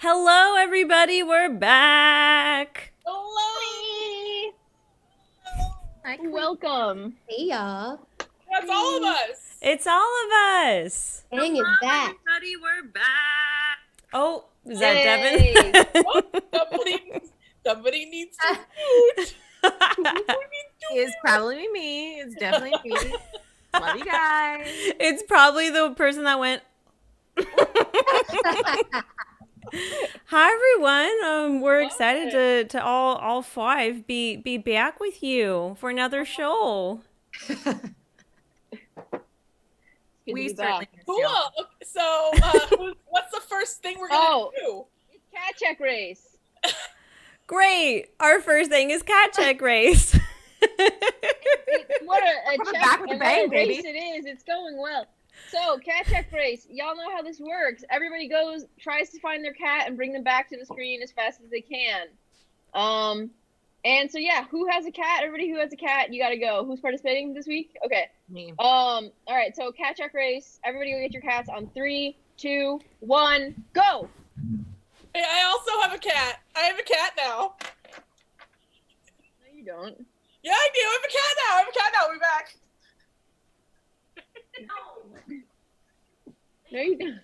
Hello, everybody. We're back. Hello. Hi, Welcome. Hey, y'all. That's all of us. It's all of us. Gang is back. Everybody, we're back. Oh, is that Yay. Devin? Oh, somebody needs to shoot. It's probably me. It's definitely me. Love you guys. It's probably the person that went. Hi everyone. We're excited to all five be back with you for another show. We certainly miss you. Cool. So, what's the first thing we're gonna do? It's cat check race. Great. Our first thing is cat check race. What a Coming check back with a bang, race baby. it is. It's going well. So, cat check race. Y'all know how this works. Everybody tries to find their cat and bring them back to the screen as fast as they can. And so yeah, who has a cat? Everybody who has a cat, you gotta go. Who's participating this week? Okay. Me. All right, so cat check race. Everybody go get your cats on 3, 2, 1, go! Hey, I also have a cat. I have a cat now. No, you don't. Yeah, I do. I have a cat now. I have a cat now. We're back. No, you don't.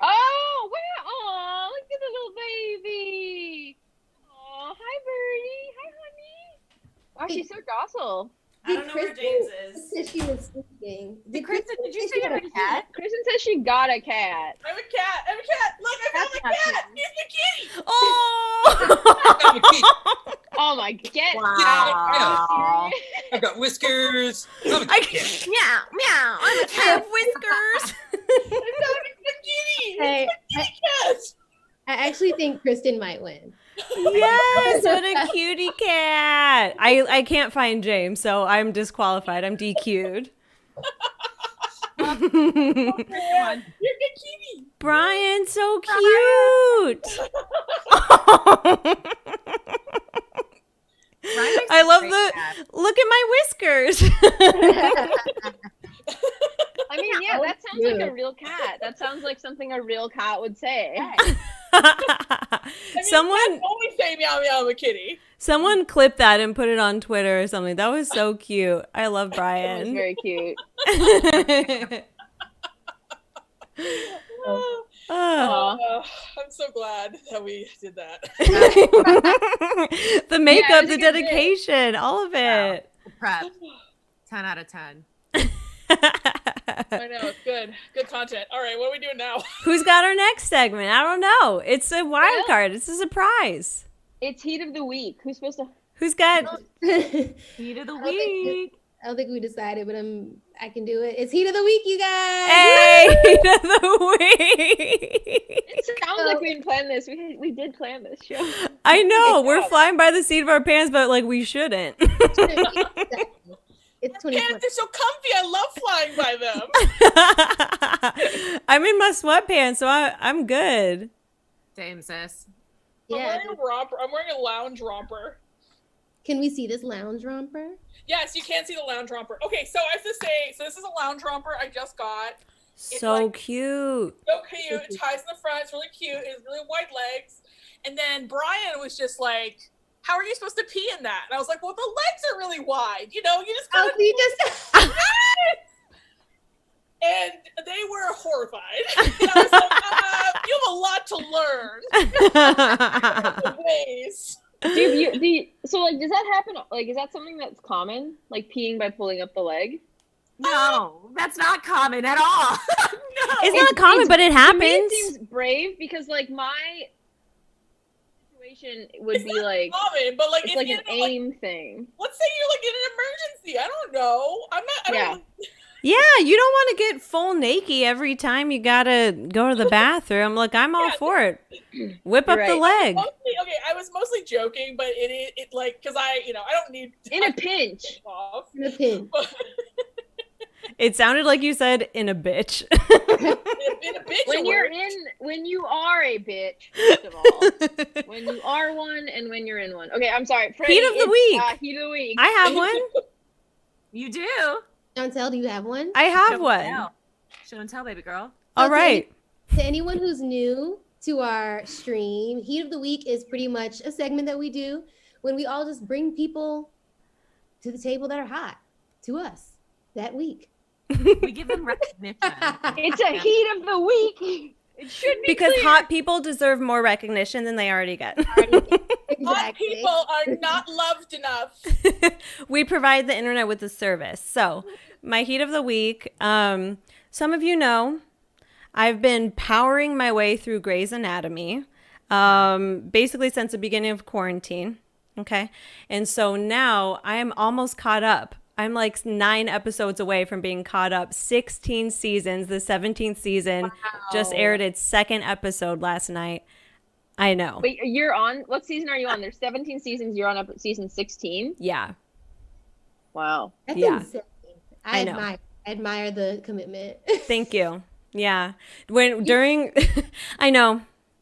Oh, wow. Aw, look at the little baby. Aw, hi, Birdie. Hi, honey. Wow, she's so docile. I don't know where James is. Said she was sleeping. Kristin, did you say say you had a cat? Kristen says she got a cat. I have a cat. I have a cat. Look, I found my cat. He's the kitty. Oh! Oh my, get Wow. out. I've got whiskers. I'm a I cat. Meow, meow. I'm a I have cat. whiskers. I found the kitty. Hey, Kitty cat. I actually think Kristin might win. Yes, what a cutie cat. I can't find James, so I'm disqualified. I'm DQ'd. Yeah, you're the kitty. Brian, so cute. I love the look at my whiskers. I mean, yeah, that sounds cute. like a real cat. That sounds like something a real cat would say. I mean, Someone cats only say meow meow. I'm a kitty. Someone clip that and put it on Twitter or something. That was so cute. I love That was Brian. very cute. Oh. Aw. I'm so glad that we did that. The makeup, Yeah, it was the a good bit. dedication, all of it. Prep. 10 out of 10. I know. Good content. All right, what are we doing now? Who's got our next segment? I don't know. It's a wild Well- card. It's a surprise. It's heat of the week. Who's supposed to? Who's got? I Heat of the don't think week. don't think we decided, but I can do it. It's heat of the week, you guys. Hey, of the week. It sounds like we didn't plan this. We did plan this show. I know we're flying by the seat of our pants, but like we shouldn't. It's Pants 2020. are so comfy. I love flying by them. I'm in my sweatpants, so I'm good. Same, sis. I'm Yeah. wearing a romper. I'm wearing a lounge romper. Can we see this lounge romper? Yes, you can see the lounge romper. Okay, so I have to say, so this is a lounge romper I just got. So like- cute. So cute. It ties in the front. It's really cute. It has really wide legs. And then Brian was just like, how are you supposed to pee in that? And I was like, well, the legs are really wide. You know, you just Oh, gotta so you just And they were horrified. And I was like, you have a lot to learn. The ways. So like, does that happen? Like, is that something that's common? Like peeing by pulling up the leg? No, that's not common at all. No. It's not common, but it To me, happens. it seems brave because like my situation would be like Common, but like it's if like you an know, like, aim thing. let's say you're like in an emergency. I don't know. I don't Yeah, you don't want to get full naked every time you gotta go to the bathroom. Like I'm all Yeah. for it. Whip up You're the right. leg. I was mostly joking, but it like because I don't need In a pinch. off. in a pin. It sounded like you said in a bitch. In a bitch When alert. when you are a bitch, first of all. When you are one and when you're in one. Okay, I'm sorry. Freddie, Heat of the it's, week. Heat of the week. I have one. You do. Chantel, do you have one? I have Show one. and tell. Show and tell, baby girl. All Okay. right. To anyone who's new to our stream, Heat of the Week is pretty much a segment that we do when we all just bring people to the table that are hot to us that week. We give them recognition. It's a heat of the week. It should be Because clear. hot people deserve more recognition than they already get. Hot people are not loved enough. We provide the internet with a service. So, my heat of the week. Some of you know, I've been powering my way through Grey's Anatomy, basically since the beginning of quarantine. Okay, and so now I am almost caught up. I'm like 9 episodes away from being caught up. 16 seasons. The 17th season just aired its 2nd episode last night. I know. Wait, you're on? What season are you on? There's 17 seasons. You're on season 16? Yeah. Wow. That's Yeah. insane. I know. I admire the commitment. Thank you. Yeah. During, I know.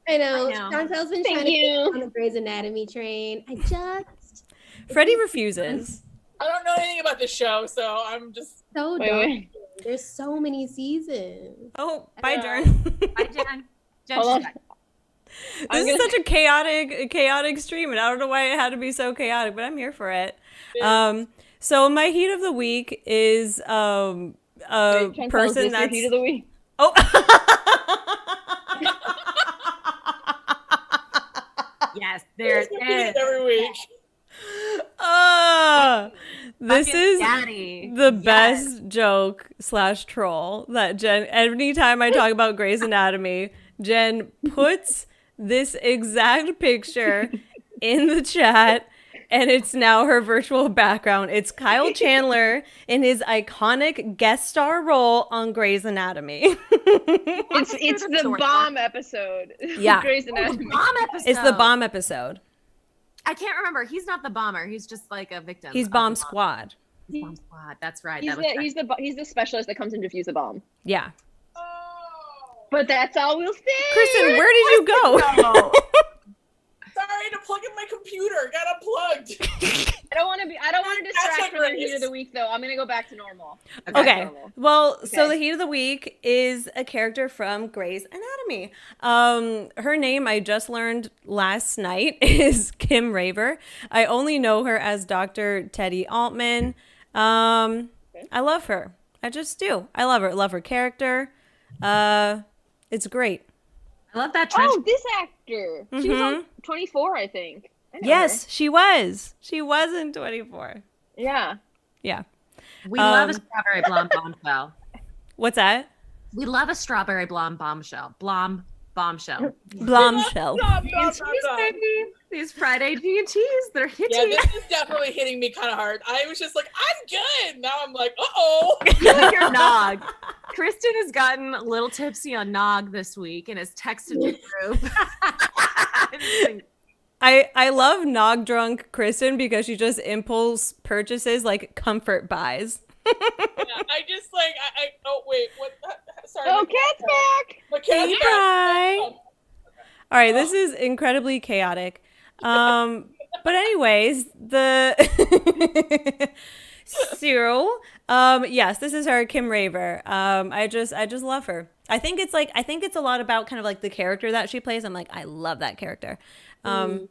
I know. I know. Chantel's been Thank trying to you. get on the Grey's Anatomy train. Freddie refuses. I don't know anything about this show, so I'm just. So Wait, dumb. wait. There's so many seasons. Oh, bye, know. Jen. Bye, Jen. Jen, Hold on. she's back. This is such a chaotic stream, and I don't know why it had to be so chaotic, but I'm here for it. So my heat of the week is a Chantel, person is this your that's heat of the week? oh. Yes, there it is. Every week. This Fucking is daddy. the Yes. best joke / troll that Jen, anytime I talk about Grey's Anatomy, Jen puts this exact picture in the chat, and it's now her virtual background. It's Kyle Chandler in his iconic guest star role on Grey's Anatomy. It's the bomb episode. Yeah. Grey's Oh, Anatomy. the bomb episode. It's the bomb episode. I can't remember. He's not the bomber. He's just like a victim. He's of Bomb the Squad. He's Bomb Squad. That's right. He's That was the specialist that comes in to defuse the bomb. Yeah. Oh. But that's all we'll say. Kristen, where did you go? Sorry to plug in my computer. Got unplugged. I don't want to distract That's from the like heat of the week though. I'm gonna go back to normal. Okay. Normal. Well, so Okay. the heat of the week is a character from Grey's Anatomy. Her name I just learned last night is Kim Raver. I only know her as Dr. Teddy Altman. I love her. I just do. I love her. Love her character. It's great. I love that trench. Oh, this actor. She was on 24, I think. I know Yes, she was. She was in 24. her. Yeah. Yeah. We love a strawberry blonde bombshell. What's that? We love a strawberry blonde bombshell. Bombshell. Bombshell. These Friday G&Ts, they're hitting. Yeah, this is definitely hitting me kind of hard. I was just like, I'm good. Now I'm like, uh-oh. Your nog. Kristin has gotten a little tipsy on nog this week and has texted the group. I love Nog Drunk Kristen because she just impulse purchases like comfort buys. Yeah, I just like, oh, wait. What? Sorry. Oh, Cat's back. My cat's Hey, back. Bri. Oh, All right, this is incredibly chaotic. But anyways, yes, this is her, Kim Raver. I just love her. I think it's a lot about kind of like the character that she plays. I'm like, I love that character. But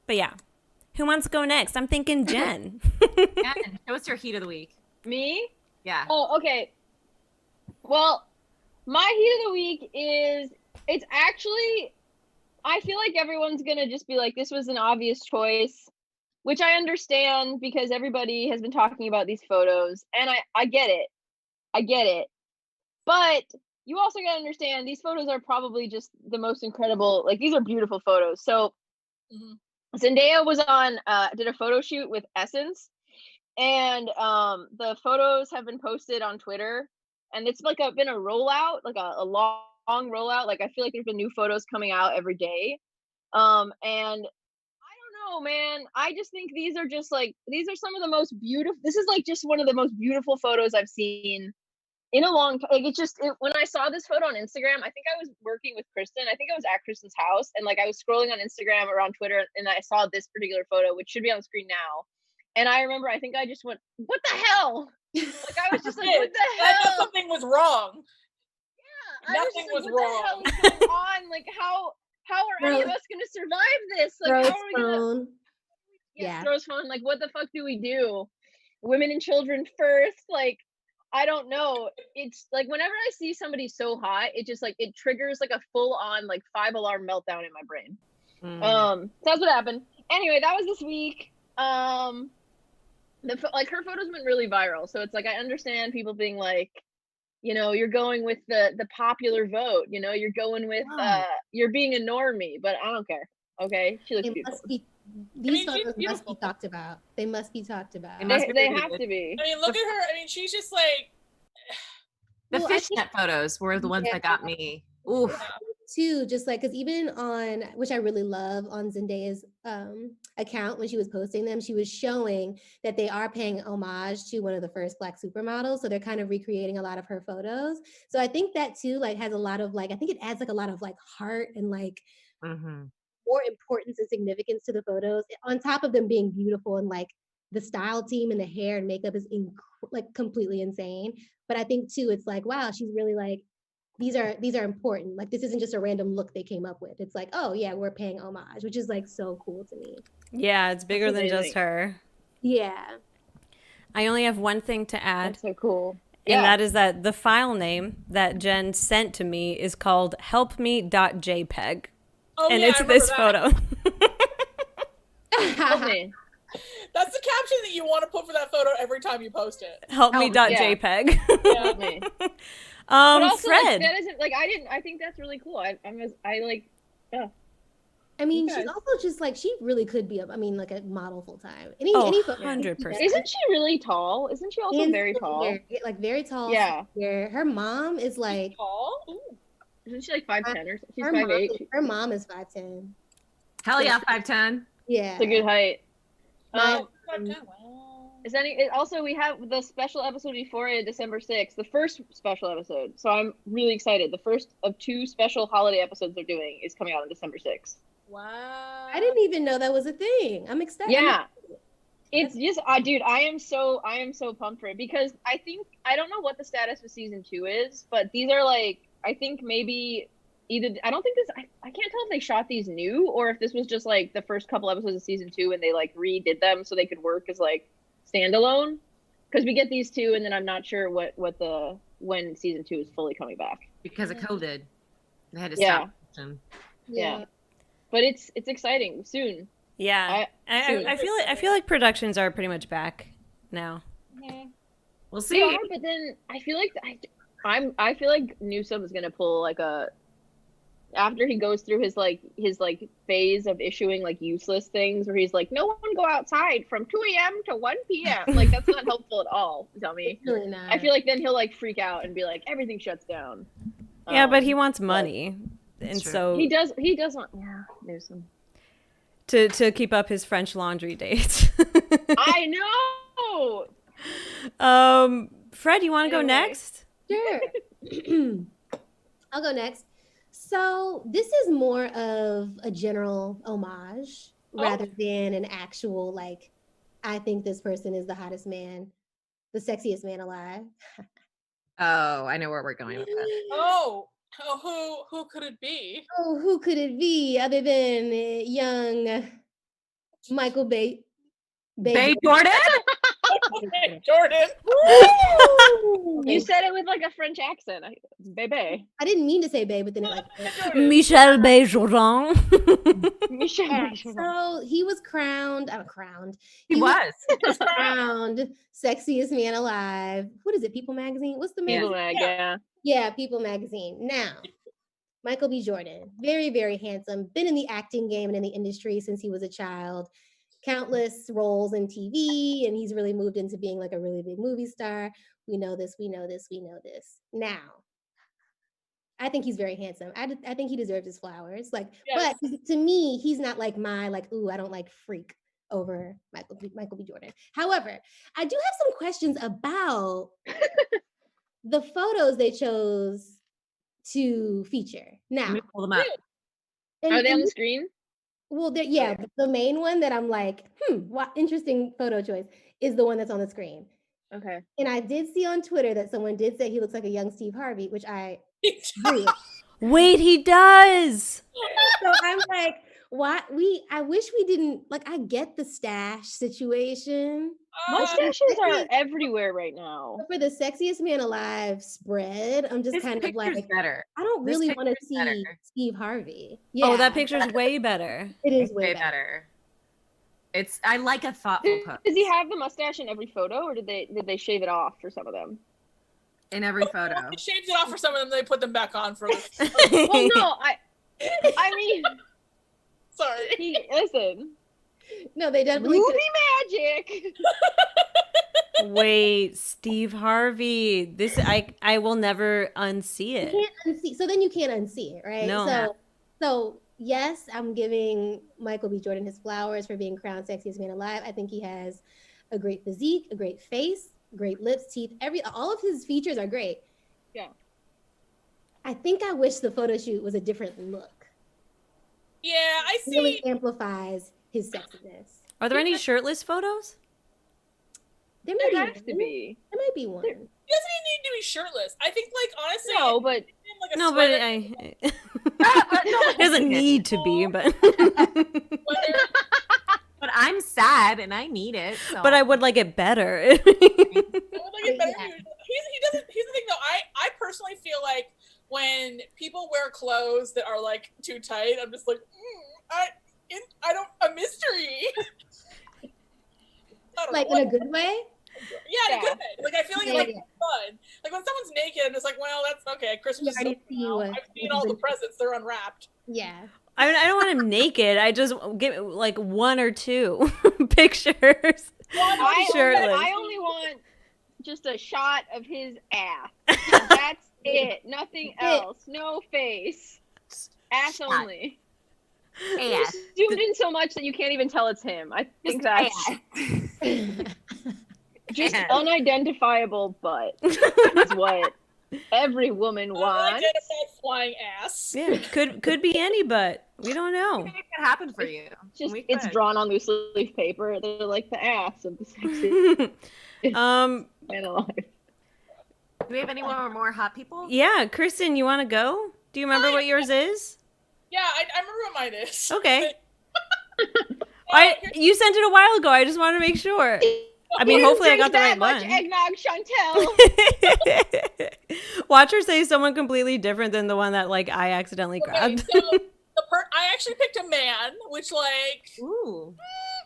yeah, who wants to go next? I'm thinking Jen. Jen, show us your heat of the week. Me? Yeah. Oh, okay. Well, my heat of the week is, it's actually, I feel like everyone's gonna just be like, this was an obvious choice, which I understand because everybody has been talking about these photos, and I get it. I get it. But you also gotta understand, these photos are probably just the most incredible, like, these are beautiful photos. So Zendaya was on, did a photo shoot with Essence, and the photos have been posted on Twitter, and it's like been a rollout, like a long rollout. Like, I feel like there's been new photos coming out every day. And I don't know, man. I just think these are some of the most beautiful. This is like just one of the most beautiful photos I've seen in a long time. Like, when I saw this photo on Instagram, I think I was working with Kristin. I think I was at Kristin's house, and like I was scrolling on Instagram or on Twitter, and I saw this particular photo, which should be on the screen now. And I remember, I think I just went, "What the hell?" Like, I was just like, "What the I thought hell?" something was wrong. Yeah, Nothing was what wrong. the hell is going on? Like, how are any of Bro- us gonna survive this? Like, Throws how are we gonna? phone. Yeah, Yeah. throws phone. Like, what the fuck do we do? Women and children first. Like, I don't know. It's like whenever I see somebody so hot, it just like it triggers like a full on like 5 alarm meltdown in my brain. So that's what happened. Anyway, that was this week. Like her photos went really viral, so it's like I understand people being like, you know, you're going with the popular vote. You know, you're going with you're being a normie, but I don't care. Okay, she looks It beautiful. must be. mean, These she's photos must be beautiful. talked about. They must be talked about. They must They be have to be. I mean, look at her. I mean, she's just like The Well, I think- fishnet photos were the ones that got me. Oof. too, just like because even on, which I really love, on Zendaya's account, when she was posting them, she was showing that they are paying homage to one of the first Black supermodels, so they're kind of recreating a lot of her photos. So I think that too like has a lot of like, I think it adds like a lot of like heart and like more importance and significance to the photos, on top of them being beautiful, and like the style team and the hair and makeup is like completely insane. But I think too, it's like, wow, she's really like, these are important. Like, this isn't just a random look they came up with. It's like, oh yeah, we're paying homage, which is like so cool to me. Yeah, it's bigger than just her. Yeah. I only have one thing to add, That's so cool. and that is that the file name that Jen sent to me is called helpme.jpg. oh And yeah, it's I remember this that. photo. Okay. That's the caption that you want to put for that photo every time you post it. helpme.jpg. Yeah. Me. But also, Fred. like, that isn't like I think that's really cool. I like. I mean, Okay. she's also just like, she really could be like a model full time. Any photo, 100%. Isn't she really tall? Isn't she also very tall? Like very tall. Yeah. Her mom is like, Tall? Ooh. Isn't she like 5'10" or she's her 5'8"? her mom is 5'10". Hell yeah, 5'10". Yeah. It's a good height. My- Wow. Is any also we have the special episode before it, December 6th, the first special episode. So I'm really excited. The first of 2 special holiday episodes they're doing is coming out on December 6th. Wow. I didn't even know that was a thing. I'm excited. Yeah. It's just dude, I am so pumped for it, because I don't know what the status of season 2 is, but these are like, I think maybe either, I don't think this, I can't tell if they shot these new or if this was just like the first couple episodes of season 2 and they like redid them so they could work as like standalone, because we get these 2 and then I'm not sure when season 2 is fully coming back Because of COVID. They had to Yeah. stop production. yeah. But it's exciting soon. Yeah. I feel like productions are pretty much back now. We'll They see. are, but then I feel like I feel like Newsom is gonna pull like after he goes through his phase of issuing like useless things where he's like, no one go outside from 2 a.m. to 1 p.m. Like, that's not helpful at all. Tell me. It's really not. I feel like then he'll like freak out and be like, everything shuts down. Yeah, but he wants money. And true. so He does want Newsom. to keep up his French laundry dates. I know. Fred, you want to go Anyway. next? Sure. I'll go next. So this is more of a general homage rather than an actual, like, I think this person is the hottest man, the sexiest man alive. Oh, I know where we're going with this. Who could it be? Oh, who could it be other than young Michael Bay Jordan? Jordan. You said it with like a French accent. Bebe. I didn't mean to say Bay, but then it like. Michel Béjordan. Michelle. So he was crowned. He was. crowned sexiest man alive. What is it? People Magazine. What's the magazine? People Mag, yeah. Yeah, People Magazine. Now, Michael B. Jordan, very, very handsome. Been in the acting game and in the industry since he was a child. Countless roles in TV, and he's really moved into being like a really big movie star. We know this. Now, I think he's very handsome. I think he deserves his flowers. Like, Yes. but to me, he's not like my like, ooh, I don't like freak over Michael B. Jordan. However, I do have some questions about the photos they chose to feature. Now, Let me pull them up. Are they on the screen? well, the main one that I'm like, what interesting photo choice is the one that's on the screen. Okay. And I did see on Twitter that someone did say he looks like a young Steve Harvey, which I agree with. Wait, he does. So I'm like, why I wish we didn't, like, I get the stash situation. Mustaches are everywhere right now. But for the sexiest man alive spread, I'm just This kind of picture's like, better. I don't This really want to picture's see better. Steve Harvey. Oh, that picture's way better. It is It's way way better. better. I like a thoughtful Does post he have the mustache in every photo, or did they shave it off for some of them? in every photo. They shaved it off for some of them. They put them back on for. Well, no, I mean, Sorry. listen, No, they definitely movie could. magic. Wait, Steve Harvey. This I will never unsee it. You can't unsee. So then you can't unsee it, right? No. So yes, I'm giving Michael B. Jordan his flowers for being crowned sexiest man alive. I think he has a great physique, a great face, great lips, teeth. All of his features are great. Yeah. I think I wish the photo shoot was a different look. Yeah, I It see. really amplifies his sexiness. Are there any shirtless photos? There might There be has to one. be. There might be one. He doesn't even need to be shirtless. I think, like, honestly, No, but like a No, but sweater, it doesn't need to be, but whether- But I'm sad and I need it. So. but I would like it better. I would like it better. Yeah. He doesn't. Here's the thing, though. I personally feel like when people wear clothes that are like too tight, I'm just like, I don't a mystery. I don't Like know in a what- good way? yeah, in a good way. Like I feel like it's like Yeah. fun. Like when someone's naked, I'm just like, well, that's okay. Christmas You is already see over now. what- I've seen what all you've the been- presents. They're unwrapped. Yeah. I don't want him naked. I just get like one or two pictures. Shirtless. I only want just a shot of his ass. That's it. Nothing else. No face. Ass Shot. only. Ass. Zoomed in so much that you can't even tell it's him. I think that's just Ass. unidentifiable butt is what every woman wants. Unidentified flying ass. Yeah, could be any, but we don't know. Make it happen for you. It's drawn on loose leaf paper. They're like the ass of the sexy man alive. Do we have any more hot people? Yeah, Kristin, you want to go? Do you remember what yours is? Yeah, I remember what mine is. Okay. Oh, You sent it a while ago. I just want to make sure. I mean, You hopefully I drink got the that right much one. eggnog, Chantel. Watch her say someone completely different than the one that like I accidentally Okay, grabbed. so I actually picked a man, which like Ooh.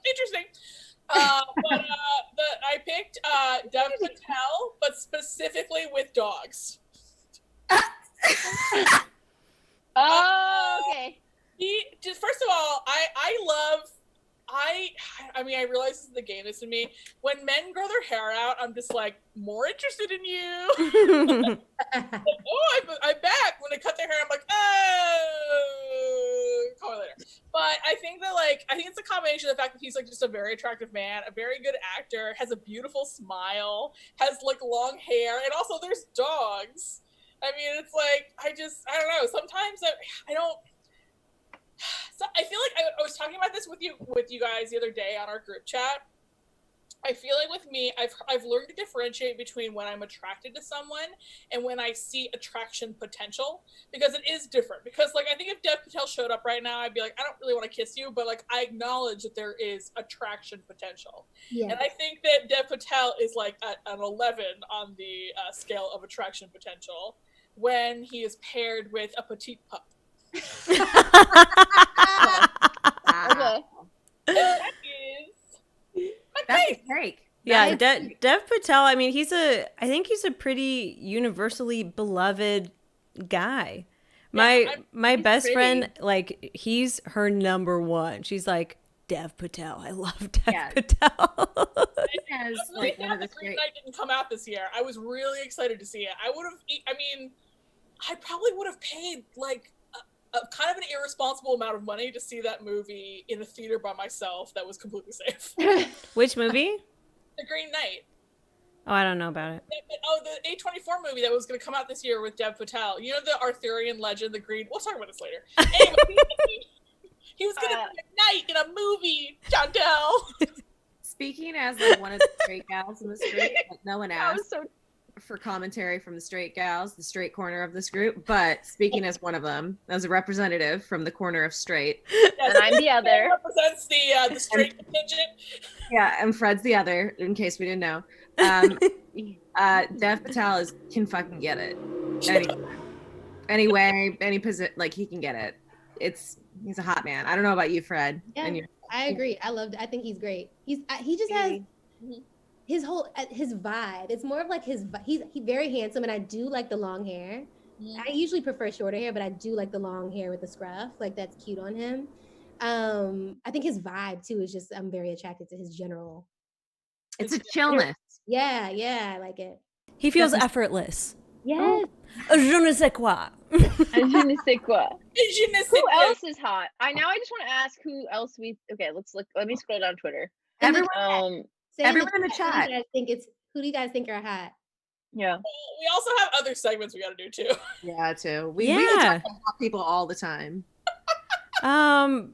interesting. But I picked Devin Patel, but specifically with dogs. Oh, okay. He just first of all, I mean, I realize this is the gayness in me. When men grow their hair out, I'm just like more interested in you. Oh, I'm back. When they cut their hair, I'm like, oh, call me later. But I think that I think it's a combination of the fact that he's like just a very attractive man, a very good actor, has a beautiful smile, has like long hair, and also there's dogs. I mean, it's like I don't know. Sometimes I don't. So I feel like I was talking about this with you guys the other day on our group chat. I feel like with me, I've learned to differentiate between when I'm attracted to someone and when I see attraction potential, because it is different. Because like I think if Dev Patel showed up right now, I'd be like, I don't really want to kiss you, but like I acknowledge that there is attraction potential. Yeah. And I think that Dev Patel is like an 11 on the scale of attraction potential when he is paired with a petite pup. Okay. That is That's great. Yeah, Dev Patel. I mean, I think he's a pretty universally beloved guy. My best pretty. friend, like, he's her number one. She's like, Dev Patel. I love Dev Yeah. Patel. Has I'm really like one sad of the the Green great. Knight didn't come out this year. I was really excited to see it. I probably would have paid like a kind of an irresponsible amount of money to see that movie in a theater by myself that was completely safe. Which movie? The Green Knight. Oh, I don't know about it. The A24 movie that was going to come out this year with Dev Patel. You know the Arthurian legend, the Green. We'll talk about this later. Anyway, he was going to be a knight in a movie, Chantel. Speaking as like one of the straight gals in this group, like, no one That was asked so. for commentary from the straight gals, the straight corner of this group, but speaking as one of them, as a representative from the corner of straight. And I'm the other. Represents the straight contingent. Yeah, and Fred's the other, in case we didn't know. Dev Patel can fucking get it. Anyway, any position, like he can get it. He's a hot man. I don't know about you, Fred. Yeah, I agree. I think he's great. He just has his vibe. It's more of like he's very handsome, and I do like the long hair. I usually prefer shorter hair, but I do like the long hair with the scruff. Like that's cute on him. I think his vibe too is just I'm very attracted to his general. It's a chillness. Yeah, I like it. He feels effortless. Yes. Je ne sais quoi. Je ne sais quoi. Je ne sais Who quoi. else is hot? Now I just want to ask who else let's look. Let me scroll down Twitter. Everyone in the chat. Who do you guys think are hot? Yeah. We also have other segments we got to do too. Yeah, too. We talk about hot people all the time.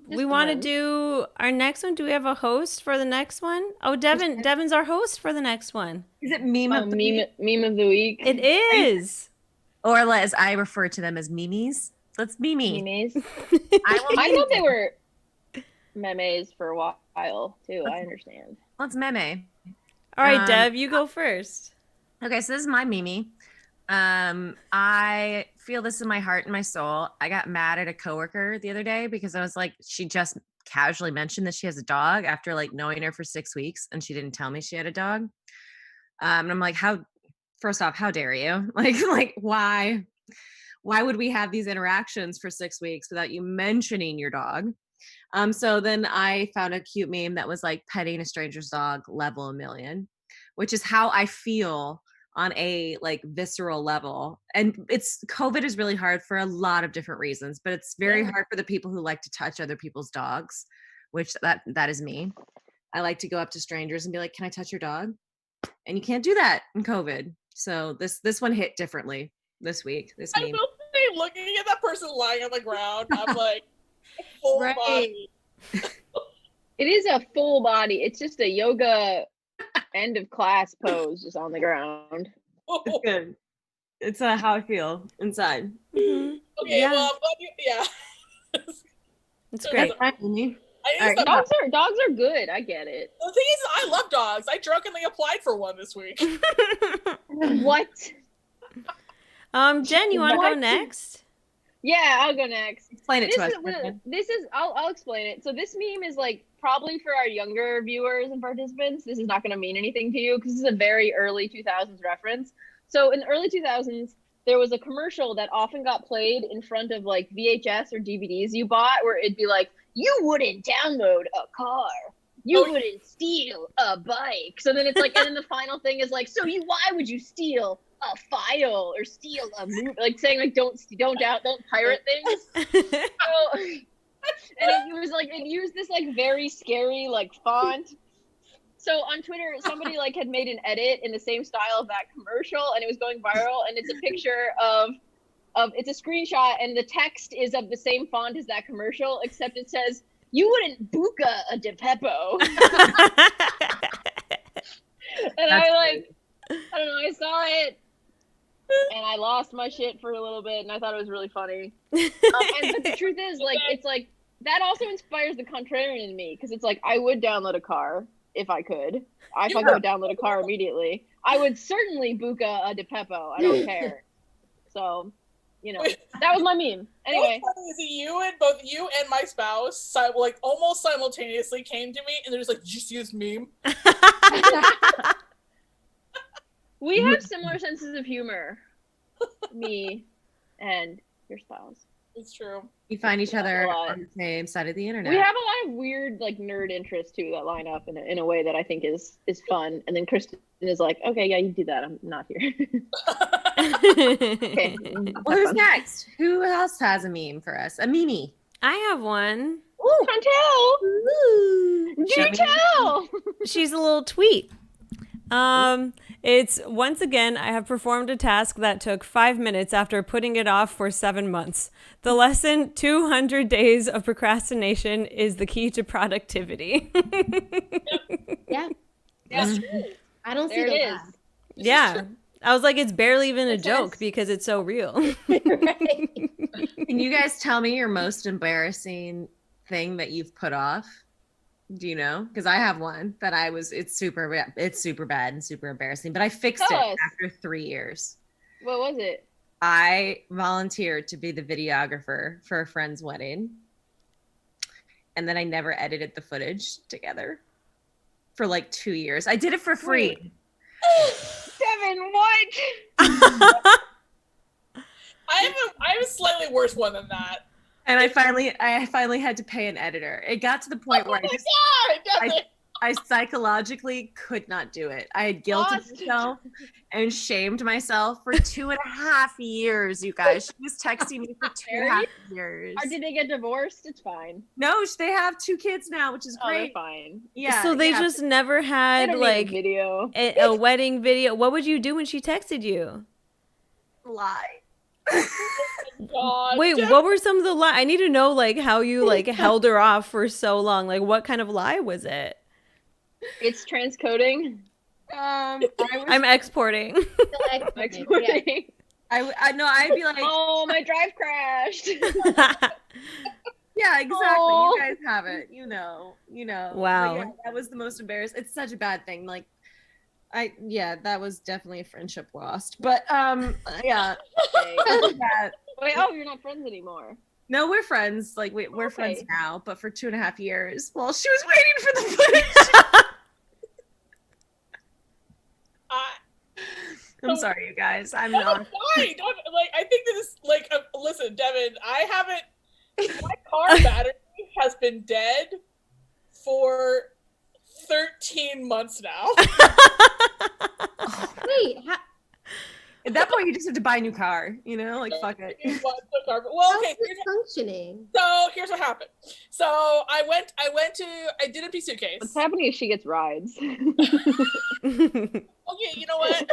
We want to do our next one. Do we have a host for the next one? Oh, Devin's our host for the next one. Is it meme of the week? Meme of the week. It is. Or as I refer to them as memes. Let's meme. Memes. I thought they were memes for a while too. I understand. Let's meme. All right, Dev, you go first. Okay, so this is my meme. I feel this in my heart and my soul. I got mad at a coworker the other day because I was like, she just casually mentioned that she has a dog after like knowing her for 6 weeks, and she didn't tell me she had a dog. And I'm like, first off, how dare you? Like why would we have these interactions for 6 weeks without you mentioning your dog? So then I found a cute meme that was like petting a stranger's dog level a million, which is how I feel on a like visceral level. And COVID is really hard for a lot of different reasons, but it's very hard for the people who like to touch other people's dogs, which that is me. I like to go up to strangers and be like, can I touch your dog? And you can't do that in COVID. So this one hit differently this week. This meme. I will say, looking at that person lying on the ground, I'm like, full body. It is a full body. It's just a yoga end of class pose, just on the ground. It's good. It's how I feel inside. Mm-hmm. Okay, Yeah. well, It's great. Dogs are good. I get it. The thing is, I love dogs. I drunkenly applied for one this week. What? Jen, you want to go next? Yeah, I'll go next. Explain it to us. I'll explain it. So this meme is like probably for our younger viewers and participants. This is not going to mean anything to you because this is a very early 2000s reference. So in the early 2000s, there was a commercial that often got played in front of like VHS or DVDs you bought, where it'd be like, you wouldn't download a car. You wouldn't steal a bike. So then it's like, and then the final thing is like, why would you steal a file or steal a movie? Like saying like, don't pirate things. So, and it was like, it used this like very scary like font. So on Twitter, somebody like had made an edit in the same style of that commercial, and it was going viral. And it's a picture of it's a screenshot, and the text is of the same font as that commercial, except it says, "You wouldn't buka a de Peppo." And I don't know, I saw it, and I lost my shit for a little bit, and I thought it was really funny. But the truth is, like, it's like that also inspires the contrarian in me, because it's like I would download a car if I could. I fucking would download a car immediately. I would certainly buka a de Peppo. I don't care. So, you know, that was my meme. Anyway, what's funny is both you and my spouse like almost simultaneously came to me, and they're just like, "Did you see this meme?" we have similar senses of humor, me and your spouse. It's true. We find each other on the same side of the internet. We have a lot of weird, like, nerd interests too that line up in a way that I think is fun. And then Kristin is like, "Okay, yeah, you do that. I'm not here." Okay. Well, who's next? Who else has a meme for us? A meme. I have one. Ooh, Chantel! Do tell! She's a little tweet. It's once again, I have performed a task that took 5 minutes after putting it off for 7 months. The lesson: 200 days of procrastination is the key to productivity. Yeah. Yes. I don't see There the it lie. is. Yeah. I was like, it's barely even a Makes joke sense. because it's so real. Right. Can you guys tell me your most embarrassing thing that you've put off? Do you know? Because I have one that it's super bad and super embarrassing, but I fixed Tell it us. after 3 years. What was it? I volunteered to be the videographer for a friend's wedding. And then I never edited the footage together for like 2 years. I did it for free. Wait. Devin, what? I have a slightly worse one than that. And I finally had to pay an editor. It got to the point where I psychologically could not do it. I had guilted Lost. myself and shamed myself for 2.5 years, you guys. She was texting me for 2.5 years. Or did they get divorced? It's fine. No, they have 2 kids now, which is Oh, they're great. fine. Yeah. So they yeah. just never They had don't need a like video. a wedding video. What would you do when she texted you? lie. God. Wait, what were some of the I need to know like how you like held her off for so long. Like what kind of lie was it? It's transcoding. I'm I'm exporting. Exporting. I know I'd be like, Oh, my drive crashed. yeah, exactly. Aw. You guys have it. You know. Wow. But yeah, that was the most embarrassing. It's such a bad thing. Like, that was definitely a friendship lost. But yeah. Yeah. Wait, oh, you're not friends anymore. No, we're friends. Like we're friends Okay. now. But for 2.5 years, while she was waiting for the footage. I'm sorry, you guys. I'm not. Fine. Like, I think this is like, listen, Devin, I haven't. My car battery has been dead for 13 months now. Wait, At that point, you just have to buy a new car. You know, like fuck it. Well, okay. how's it functioning? So here's what happened. So I did a suitcase. What's happening if she gets rides? Okay, you know what?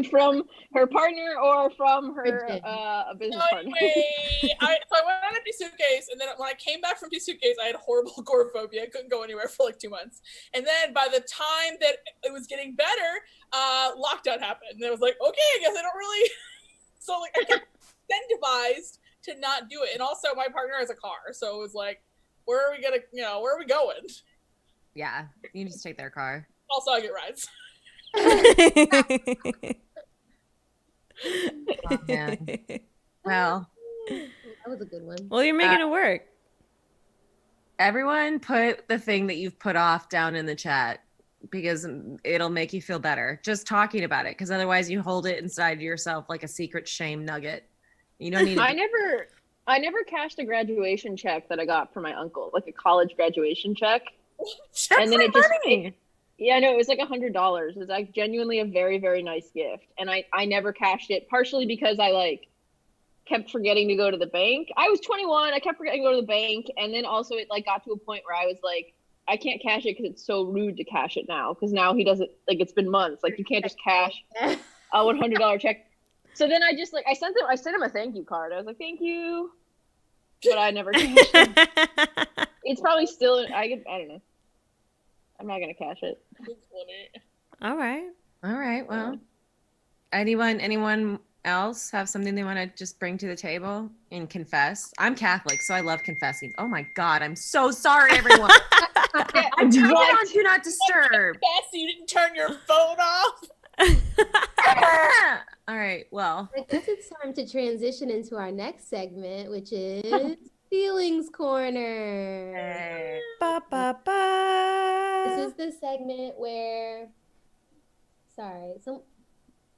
From her partner or from her Bridget. a business So partner? anyway, so I went on a suitcase, and then when I came back from suitcase, I had horrible agoraphobia. I couldn't go anywhere for like 2 months. And then by the time that it was getting better, lockdown happened. And I was like, okay, I guess I don't really. So like I kept incentivized to not do it. And also my partner has a car, so it was like, where are we going? Yeah, you just take their car. Also, I get rides. Oh, man. Well, That was a good one. Well, you're making it work. everyone put the thing that you've put off down in the chat because it'll make you feel better just talking about it, because otherwise you hold it inside yourself like a secret shame nugget. You don't need to I never cashed a graduation check that I got from my uncle, like a college graduation check. That's and then my it just money. Yeah, no, it was like $100. It was like genuinely a very, very nice gift. And I never cashed it, partially because I like kept forgetting to go to the bank. I was 21, I kept forgetting to go to the bank. And then also it like got to a point where I was like, I can't cash it because it's so rude to cash it now. Because now he doesn't, like it's been months. Like you can't just cash a $100 check. So then I just like, I sent him a thank you card. I was like, thank you. But I never cashed it. It's probably still, I don't know. I'm not gonna cash it. It's funny. All right. All right. Well, anyone else have something they want to just bring to the table and confess? I'm Catholic, so I love confessing. Oh my God, I'm so sorry, everyone. I'm turning on Do Not Disturb. Best you didn't turn your phone off. All right. Well, I guess it's time to transition into our next segment, which is Feelings Corner. Ba, ba, ba. This is the segment where,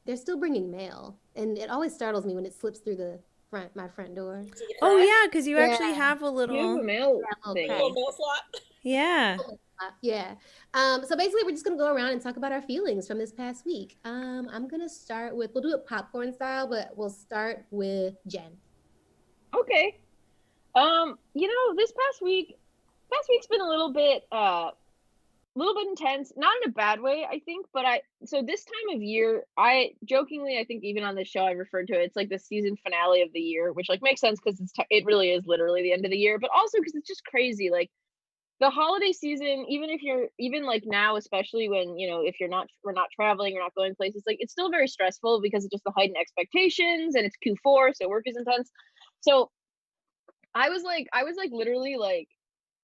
they're still bringing mail, and it always startles me when it slips through my front door. Oh yeah, because you actually Yeah. have a You have a little. mail Yeah, thing. okay. Little mail slot. Yeah. Yeah. So basically, we're just gonna go around and talk about our feelings from this past week. I'm gonna start with, we'll do it popcorn style, but we'll start with Jen. Okay. This past week's been a little bit little bit intense, not in a bad way, I think, but so this time of year, I jokingly, I think even on this show I referred to it, it's like the season finale of the year, which like makes sense because it really is literally the end of the year, but also because it's just crazy. Like the holiday season, even like now, especially when, if we're not traveling, we're not going places, like it's still very stressful because of just the heightened expectations, and it's Q4, so work is intense. So I was like literally like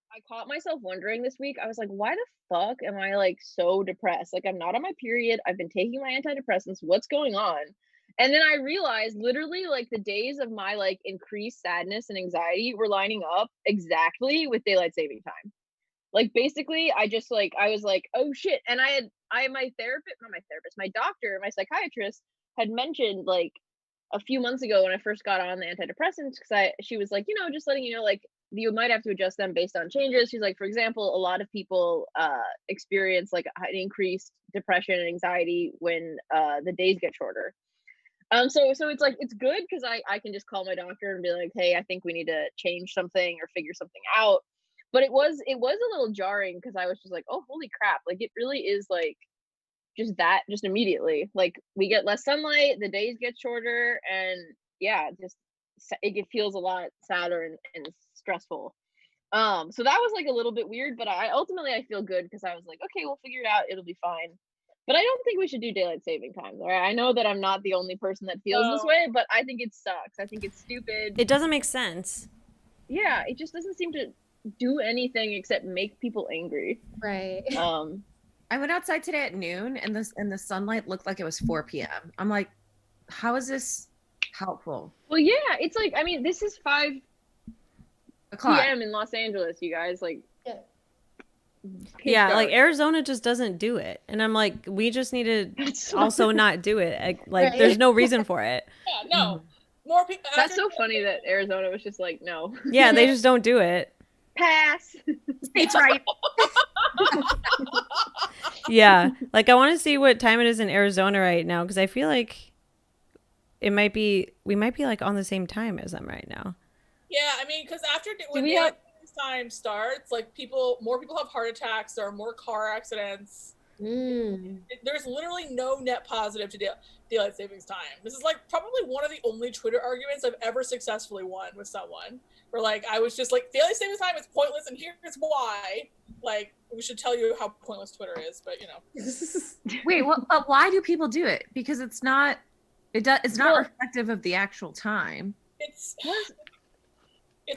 I caught myself wondering this week. I was like, why the fuck am I like so depressed? Like I'm not on my period. I've been taking my antidepressants. What's going on? And then I realized literally like the days of my like increased sadness and anxiety were lining up exactly with daylight saving time. Like basically I was like, oh shit. And my therapist, not my therapist, my doctor, my psychiatrist had mentioned like a few months ago when I first got on the antidepressants, because she was like, just letting you know, like you might have to adjust them based on changes. She's like, for example, a lot of people experience like an increased depression and anxiety when the days get shorter. So it's like it's good because I can just call my doctor and be like, hey, I think we need to change something or figure something out. But it was a little jarring because I was just like, oh holy crap, like it really is like just immediately, like we get less sunlight, the days get shorter, and yeah, it feels a lot sadder and stressful. So that was like a little bit weird, but I ultimately I feel good because I was like, okay, we'll figure it out, it'll be fine. But I don't think we should do daylight saving times. All right, I know that I'm not the only person that feels this way, but I think it sucks. I think it's stupid. It doesn't make sense. Yeah, it just doesn't seem to do anything except make people angry. Right. I went outside today at noon and the sunlight looked like it was 4 p.m. I'm like, how is this helpful? Well, yeah, it's like, I mean, this is 5 O'clock. p.m. in Los Angeles, you guys. Like, Yeah, dark. like Arizona just doesn't do it. And I'm like, we just need to That's also not do it. Like Right. there's no reason for it. Yeah, no. More people. That's so funny that Arizona was just like, no. Yeah, they just don't do it. Pass. States right. Yeah. Like I want to see what time it is in Arizona right now because I feel like we might be like on the same time as them right now. Yeah, I mean, because when we daylight savings time starts, like more people have heart attacks. There are more car accidents. There's literally no net positive to daylight savings time. This is like probably one of the only Twitter arguments I've ever successfully won with someone. Where like I was just like, daylight savings time is pointless, and here's why. Like we should tell you how pointless Twitter is, but Wait, but why do people do it? Because it's not reflective of the actual time. It's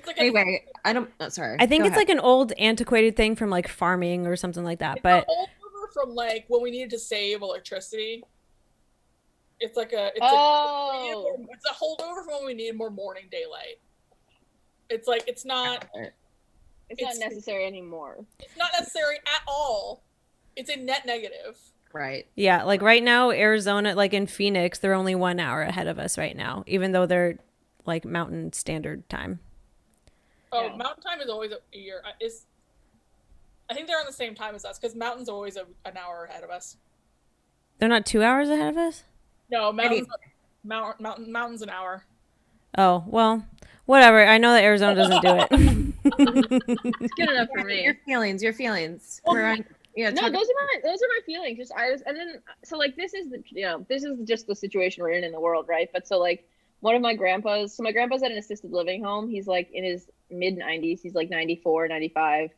like Anyway, I don't. Oh, sorry. I think Go it's ahead. like an old antiquated thing from like farming or something like that. It's But a holdover from like when we needed to save electricity. It's like it's a holdover from when we needed more morning daylight. It's like it's not necessary anymore. It's not necessary at all. It's a net negative. Right. yeah, like right now, Arizona, like in Phoenix, they're only 1 hour ahead of us right now, even though they're like Mountain Standard Time. Oh, Yeah. Mountain Time is always a year. I think they're on the same time as us because Mountain's always an hour ahead of us. They're not 2 hours ahead of us? No, Mountain's an hour. Oh, well, whatever. I know that Arizona doesn't do it. It's good enough for me. Your feelings. Well, Yeah. No, those are my feelings. Just so like this is just the situation we're in the world, right? But so like my grandpa's at an assisted living home. He's like in his mid 90s. He's like 94, 95.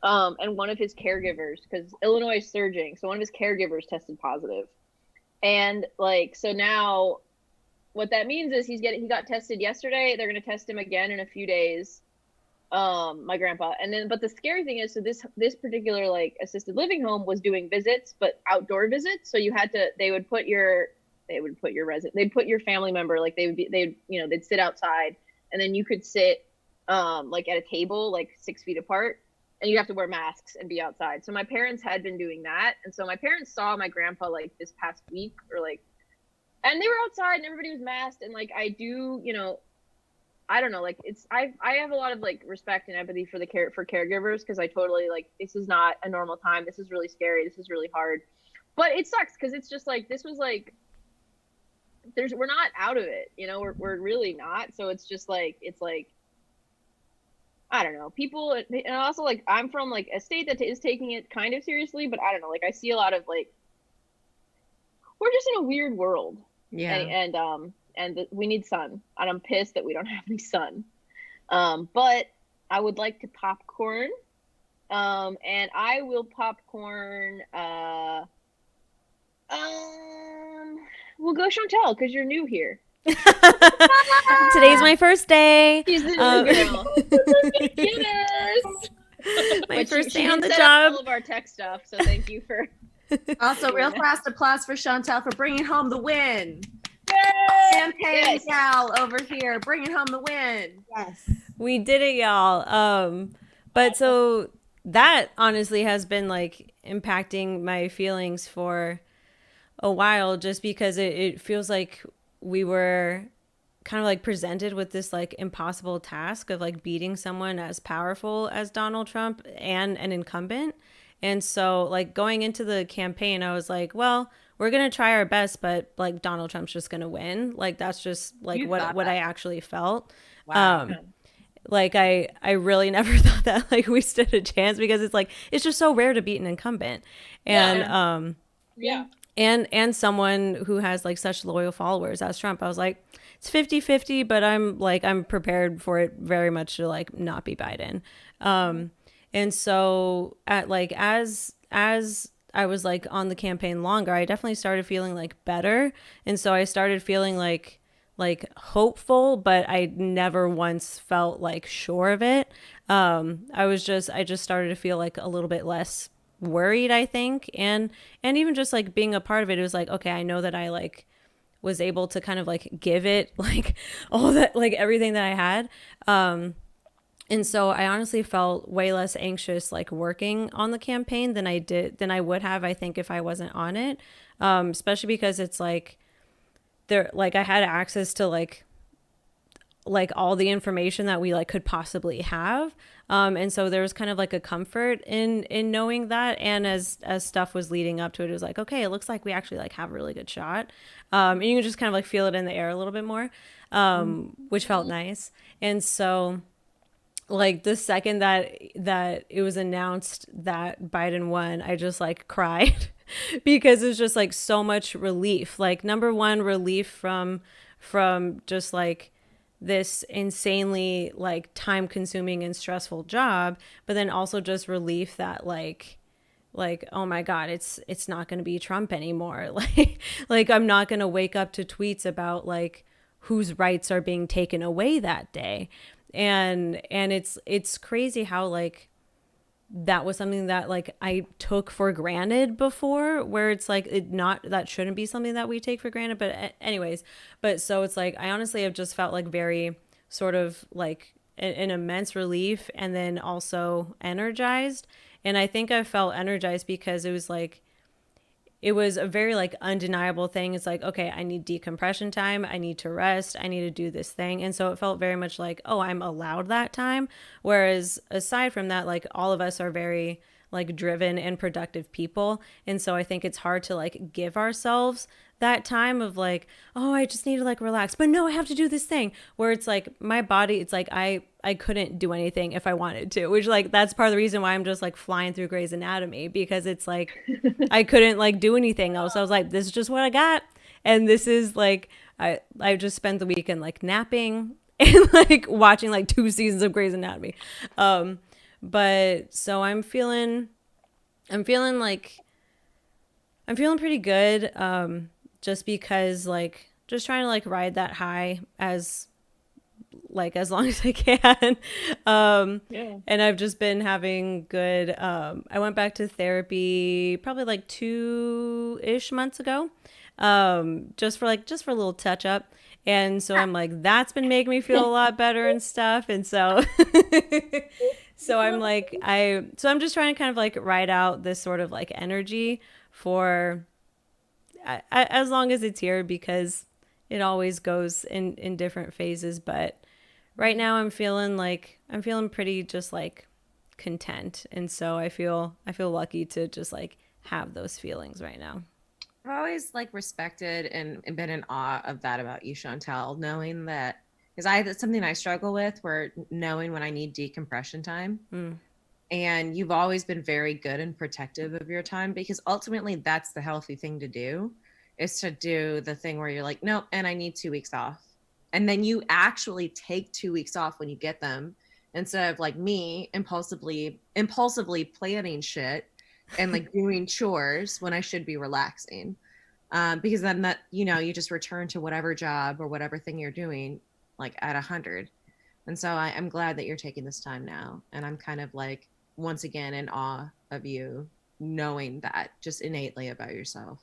And one of his caregivers, because Illinois is surging, so one of his caregivers tested positive. And like so now what that means is he got tested yesterday. They're gonna test him again in a few days. My grandpa, and then but the scary thing is, so this particular like assisted living home was doing visits, but outdoor visits. So they'd put your family member, like they'd sit outside, and then you could sit like at a table like 6 feet apart, and you have to wear masks and be outside. So my parents had been doing that, and so my parents saw my grandpa like this past week and they were outside and everybody was masked, and like I don't know, like I have a lot of like respect and empathy for caregivers, because I totally like, this is not a normal time. This is really scary. This is really hard, but it sucks because it's just like, this was like, we're not out of it, we're really not. So it's just like, it's like, I don't know, people, and also like I'm from like a state that is taking it kind of seriously, but I don't know, like I see a lot of like we're just in a weird world, Yeah. and we need sun, and I'm pissed that we don't have any sun. But I would like to popcorn, and I will popcorn. We'll go Chantel because you're new here. Today's my first day. She's the new girl. My But first she day on did the set up job. all of our tech stuff, so thank you for. Also, real Yeah. fast applause for Chantel for bringing home the win. Campaign Yes. gal over here, bringing home the win. Yes. We did it, y'all. But so that honestly has been like impacting my feelings for a while, just because it feels like we were kind of like presented with this like impossible task of like beating someone as powerful as Donald Trump and an incumbent. And so like going into the campaign, I was like, well, we're going to try our best, but like Donald Trump's just going to win. Like that's just like You what thought I that? actually felt. Wow. Like I really never thought that like we stood a chance, because it's like it's just so rare to beat an incumbent. And Yeah. and someone who has like such loyal followers as Trump. I was like, it's 50-50, but I'm prepared for it very much to like not be Biden. And so at like as I was like on the campaign longer, I definitely started feeling like better. And so I started feeling like hopeful, but I never once felt like sure of it. I just started to feel like a little bit less worried, I think. And even just like being a part of it was like, okay, I know that I like was able to kind of like give it like all that, like everything that I had. And so I honestly felt way less anxious like working on the campaign than I would have, I think, if I wasn't on it. Especially because it's like there, like I had access to like all the information that we like could possibly have. And so there was kind of like a comfort in knowing that. And as stuff was leading up to it, it was like, okay, it looks like we actually like have a really good shot. And you can just kind of like feel it in the air a little bit more, which felt nice. And so like the second that it was announced that Biden won, I just like cried because it's just like so much relief. Like number one, relief from just like this insanely like time consuming and stressful job, but then also just relief that like oh my god, it's not going to be Trump anymore. Like I'm not going to wake up to tweets about like whose rights are being taken away that day. And it's crazy how like that was something that like I took for granted before, where it's like that shouldn't be something that we take for granted. But anyways, but so it's like I honestly have just felt like very sort of like an immense relief, and then also energized. And I think I felt energized because it was a very like undeniable thing. It's like, okay, I need decompression time. I need to rest. I need to do this thing. And so it felt very much like, oh, I'm allowed that time. Whereas aside from that, like all of us are very like driven and productive people. And so I think it's hard to like give ourselves that time of like, oh, I just need to like relax, but no, I have to do this thing, where it's like my body, it's like I couldn't do anything if I wanted to, which like that's part of the reason why I'm just like flying through Grey's Anatomy, because it's like I couldn't like do anything else. I was like, this is just what I got, and this is like I just spent the weekend like napping and like watching like 2 seasons of Grey's Anatomy. But so I'm feeling pretty good. Just because like just trying to like ride that high as long as I can. And I've just been having good, I went back to therapy probably like 2-ish months ago. Just for a little touch up. And so I'm like, that's been making me feel a lot better and stuff. And so, so I'm like, so I'm just trying to kind of like ride out this sort of like energy for as long as it's here, because it always goes in different phases. But right now I'm feeling pretty just like content. And so I feel lucky to just like have those feelings right now. I've always like respected and been in awe of that about you, Chantel, knowing that because that's something I struggle with, where knowing when I need decompression time. And you've always been very good and protective of your time, because ultimately that's the healthy thing to do, is to do the thing where you're like, nope, and I need 2 weeks off. And then you actually take 2 weeks off when you get them, instead of like me impulsively planning shit and like doing chores when I should be relaxing. Because then that, you just return to whatever job or whatever thing you're doing like at 100. And so I'm glad that you're taking this time now. And I'm kind of like, once again, in awe of you, knowing that just innately about yourself.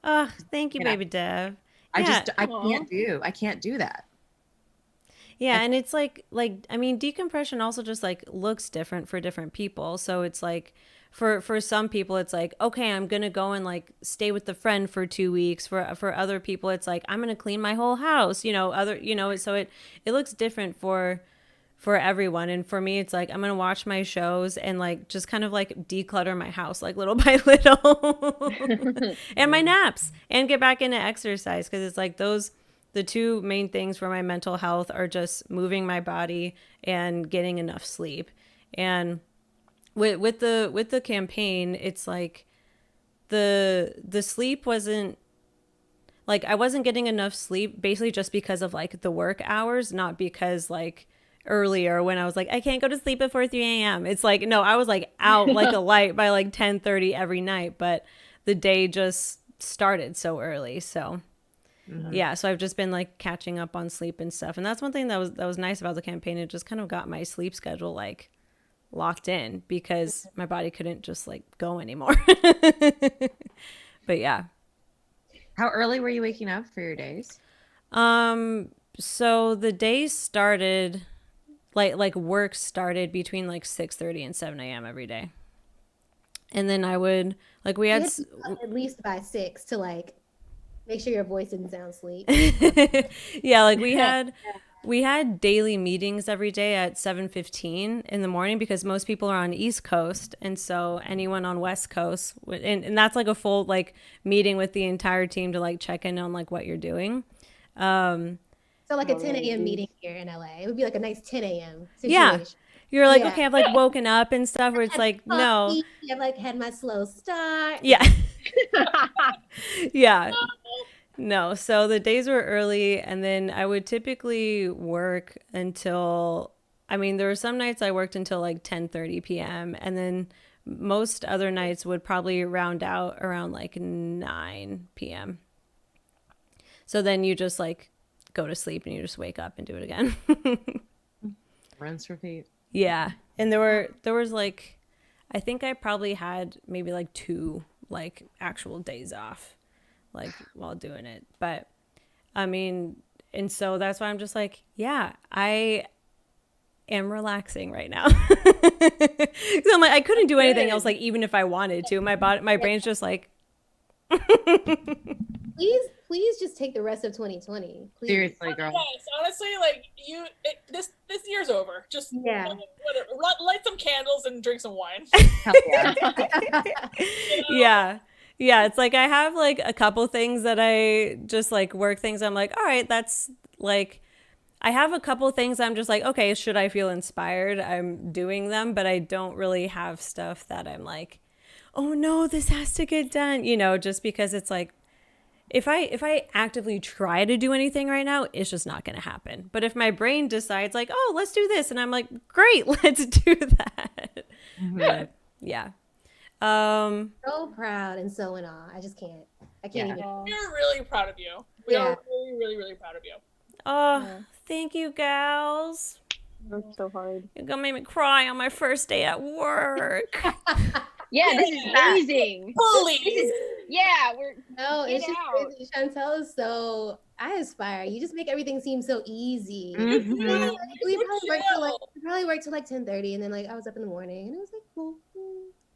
Oh, thank you, baby Dev. I Yeah. I can't do that. Yeah, and it's like I mean, decompression also just like looks different for different people. So it's like for some people it's like, okay, I'm gonna go and like stay with the friend for 2 weeks. For other people it's like, I'm gonna clean my whole house. So it looks different for everyone. And for me it's like, I'm gonna watch my shows and like just kind of like declutter my house like little by little, and my naps, and get back into exercise, because it's like the two main things for my mental health are just moving my body and getting enough sleep. And with the campaign, it's like the sleep wasn't like, I wasn't getting enough sleep basically just because of like the work hours, not because like earlier when I was like, I can't go to sleep before 3 a.m. It's like, no, I was like out like a light by like 10:30 every night, but the day just started so early. So yeah, so I've just been like catching up on sleep and stuff. And that's one thing that was nice about the campaign. It just kind of got my sleep schedule like locked in, because my body couldn't just like go anymore. But yeah. How early were you waking up for your days? So the days started like work started between like 6:30 and 7 a.m. every day. And then I would like, we had at least by 6 to like make sure your voice didn't sound sleep. Yeah, like we had daily meetings every day at 7:15 in the morning, because most people are on East Coast, and so anyone on West Coast and that's like a full like meeting with the entire team to like check in on like what you're doing. So like a 10 a.m. meeting here in LA. It would be like a nice 10 a.m. situation. Yeah. You're like, Yeah. okay, I've like woken up and stuff, where it's like, no. I've like had my slow start. Yeah. Yeah. No. So the days were early, and then I would typically work until, I mean, there were some nights I worked until like 10:30 p.m. And then most other nights would probably round out around like 9 p.m. So then you just like go to sleep and you just wake up and do it again. Rinse, repeat. Yeah. And there was like, I think I probably had maybe like 2 like actual days off like while doing it. But I mean, and so that's why I'm just like, yeah, I am relaxing right now. So I'm like, I couldn't do anything else, like even if I wanted to. My brain's just like Please just take the rest of 2020. Please. Seriously, girl. Yes, honestly, like this year's over. Just Yeah. whatever. Light some candles and drink some wine. Hell yeah. Yeah. Yeah, it's like I have like a couple things that I just like work things. I'm like, all right, that's like, I have a couple things I'm just like, okay, should I feel inspired? I'm doing them, but I don't really have stuff that I'm like, oh no, this has to get done, just because it's like, if I actively try to do anything right now, it's just not going to happen. But if my brain decides like, oh, let's do this, and I'm like, great, let's do that. But, yeah. So proud and so in awe. I just can't. I can't even. We're really proud of you. We are really, really, really proud of you. Oh, thank you, gals. Worked so hard. You're gonna make me cry on my first day at work. Yeah, this is amazing. Please. Yeah, we're No, it's Get just out. crazy. Chantel is so. I aspire. You just make everything seem so easy. Mhm. We probably worked till like 10:30, and then like I was up in the morning, and it was like cool.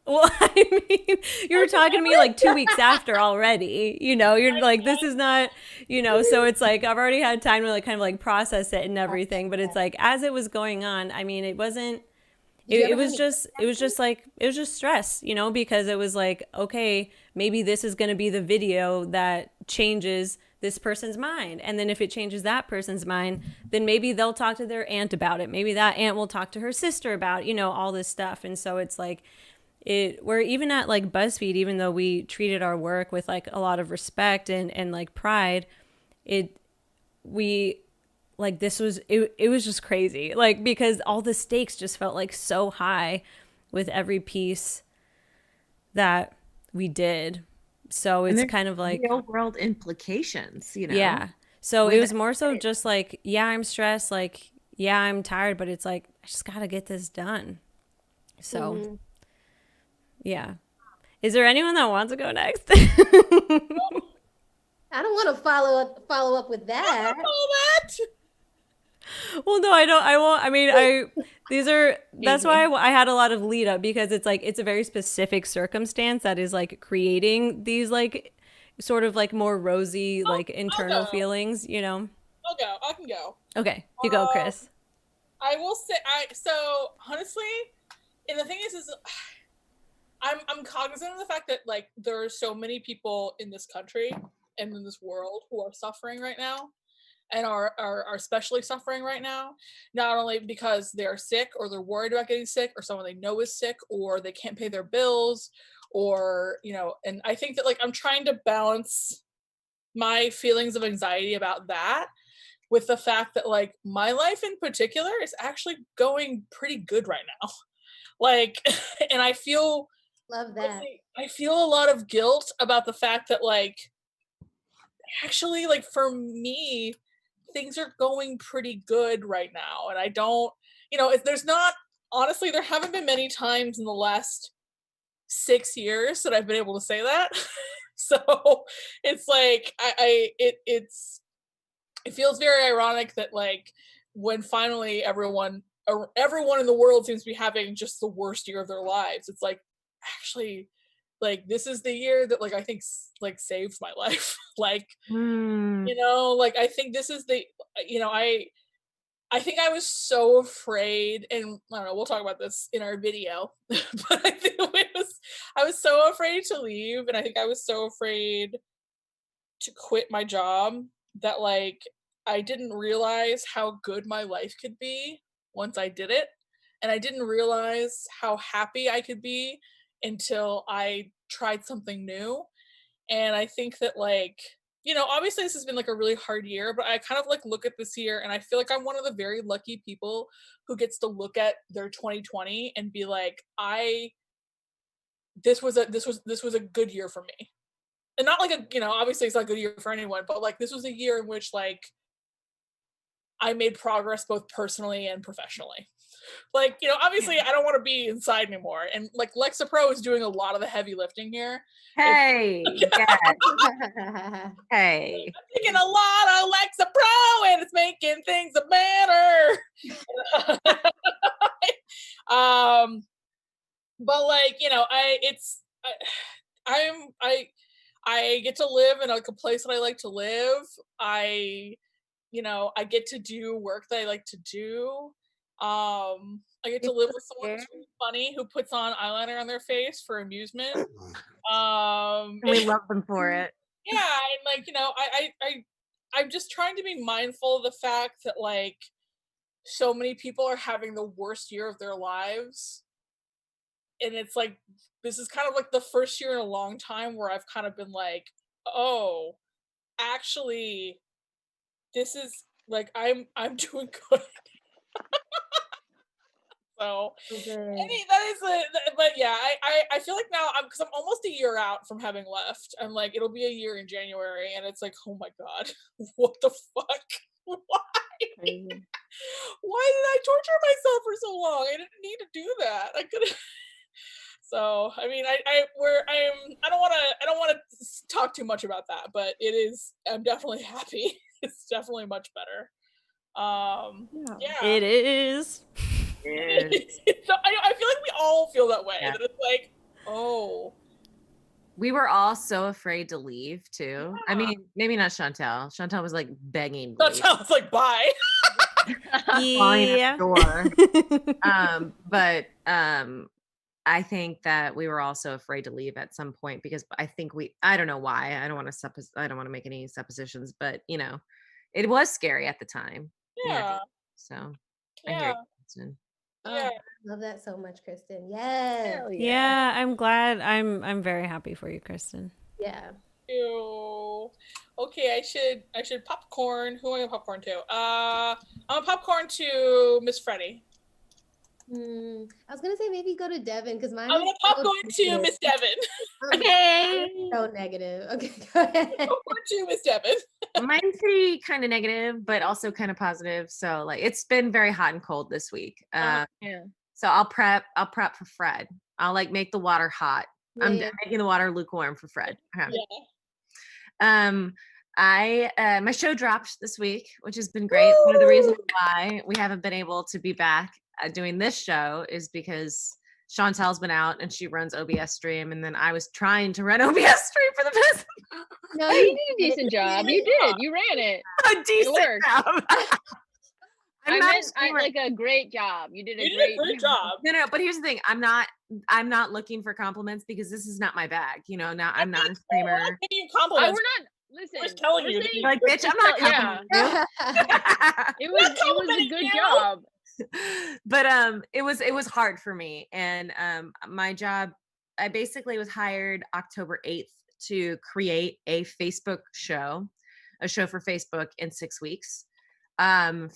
Well, I mean, you were talking to me like 2 weeks after already, you're like, this is not, so it's like, I've already had time to like kind of like process it and everything. But it's like, as it was going on, I mean, it wasn't, it was just stress, because it was like, okay, maybe this is going to be the video that changes this person's mind. And then if it changes that person's mind, then maybe they'll talk to their aunt about it. Maybe that aunt will talk to her sister about, you know, all this stuff. And so it's like, we're even at like BuzzFeed, even though we treated our work with like a lot of respect and like pride, it was just crazy. Like, because all the stakes just felt like so high with every piece that we did. So it's kind of like real world implications, you know? Yeah. So it was more so just like, yeah, I'm stressed. Like, yeah, I'm tired, but it's like, I just got to get this done. So, yeah. Is there anyone that wants to go next? I don't want to follow up with that. Well, no, I don't. I won't. I mean, that's why I had a lot of lead up, because it's like, it's a very specific circumstance that is like creating these like sort of like more rosy, like internal feelings, you know? I can go. Okay. You go, Chris. I will say, so honestly, and the thing is I'm cognizant of the fact that like there are so many people in this country and in this world who are suffering right now, and are especially suffering right now, not only because they're sick or they're worried about getting sick, or someone they know is sick, or they can't pay their bills, or, you know, and I think that like I'm trying to balance my feelings of anxiety about that with the fact that like my life in particular is actually going pretty good right now. Like, and I feel, Love that. I feel a lot of guilt about the fact that like, actually, like for me, things are going pretty good right now. And I don't, you know, there's not, honestly, there haven't been many times in the last 6 years that I've been able to say that. So it's like, it feels very ironic that like, when finally everyone in the world seems to be having just the worst year of their lives, it's like, actually, like this is the year that like I think like saved my life. Like, you know, like I think this is the, you know, I think I was so afraid, and I don't know, we'll talk about this in our video, but I think I was so afraid to leave, and I think I was so afraid to quit my job that like I didn't realize how good my life could be once I did it. And I didn't realize how happy I could be until I tried something new. And I think that like, you know, obviously this has been like a really hard year, but I kind of like look at this year and I feel like I'm one of the very lucky people who gets to look at their 2020 and be like, this was a good year for me. And not like a, you know, obviously it's not a good year for anyone, but like this was a year in which like I made progress both personally and professionally. Like, you know, obviously I don't want to be inside anymore. And like Lexapro is doing a lot of the heavy lifting here. Hey, yes. Hey. I'm taking a lot of Lexapro and it's making things better. But like, you know, I get to live in like a place that I like to live. You know, I get to do work that I like to do. I get to live with someone who's really funny, who puts on eyeliner on their face for amusement. We love them for it. Yeah, and like, you know, I'm just trying to be mindful of the fact that like so many people are having the worst year of their lives. And it's like, this is kind of like the first year in a long time where I've kind of been like, oh, actually, this is like, I'm doing good. So, I mean, but yeah, I feel like now because I'm almost a year out from having left. I'm like, it'll be a year in January, and it's like, oh my God, what the fuck? Why? Why did I torture myself for so long? I didn't need to do that. I could have. So, I mean, I don't want to talk too much about that, but it is. I'm definitely happy. It's definitely much better. Yeah, It is. So I feel like we all feel that way. Yeah. That it's like, oh. We were all so afraid to leave too. Yeah. I mean, maybe not Chantel. Chantel was like begging. Chantel was like, bye. Yeah. Door. But I think that we were also afraid to leave at some point because I don't know why. I don't want to make any suppositions, but it was scary at the time. Yeah. So I hear Yeah. you, Kristin. Oh, Yeah. I love that so much, Kristin. Yes. Hell Yeah, I'm glad. I'm very happy for you, Kristin. Yeah. Ew. Okay, I should popcorn. Who am I gonna popcorn to? I'm gonna popcorn to Miss Freddie. I was gonna say maybe go to Devin because mine I'm is gonna so popcorn to negative. Miss Devin. Okay. So negative. Okay, go ahead. Popcorn to Miss Devin. Mine's pretty kind of negative, but also kind of positive. So like it's been very hot and cold this week. Yeah. So I'll prep for Fred. I'll like make the water hot. I'm Yeah. making the water lukewarm for Fred. Okay. Yeah. My show dropped this week, which has been great. One of the reasons why we haven't been able to be back doing this show is because Chantel's been out and she runs OBS stream, and then I was trying to run OBS stream for the best. No, Oh, you did a decent job. You did. You ran it. A decent worked. job. I not a meant streamer. like a great job. You did a You did great a great job. No, but here's the thing. I'm not looking for compliments because this is not my bag. Now I'm not a streamer. We're not giving you Oh, compliments. we're not. Listen, We're just telling we're you that saying- you- Like, bitch, I'm not Yeah. complimenting you. It was a good job. But it was hard for me, and my job, I basically was hired October 8th to create a Facebook show, a show for Facebook in 6 weeks,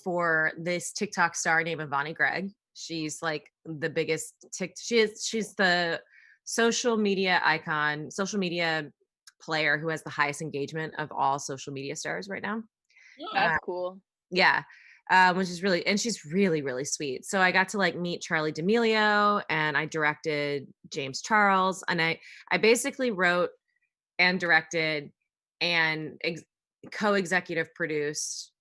for this TikTok star named Ivani Gregg. She's like the biggest she's the social media icon, social media player who has the highest engagement of all social media stars right now. That's cool. Yeah. Which is really, and she's really, really sweet. So I got to like meet Charlie D'Amelio, and I directed James Charles, and I basically wrote and directed and co-executive produced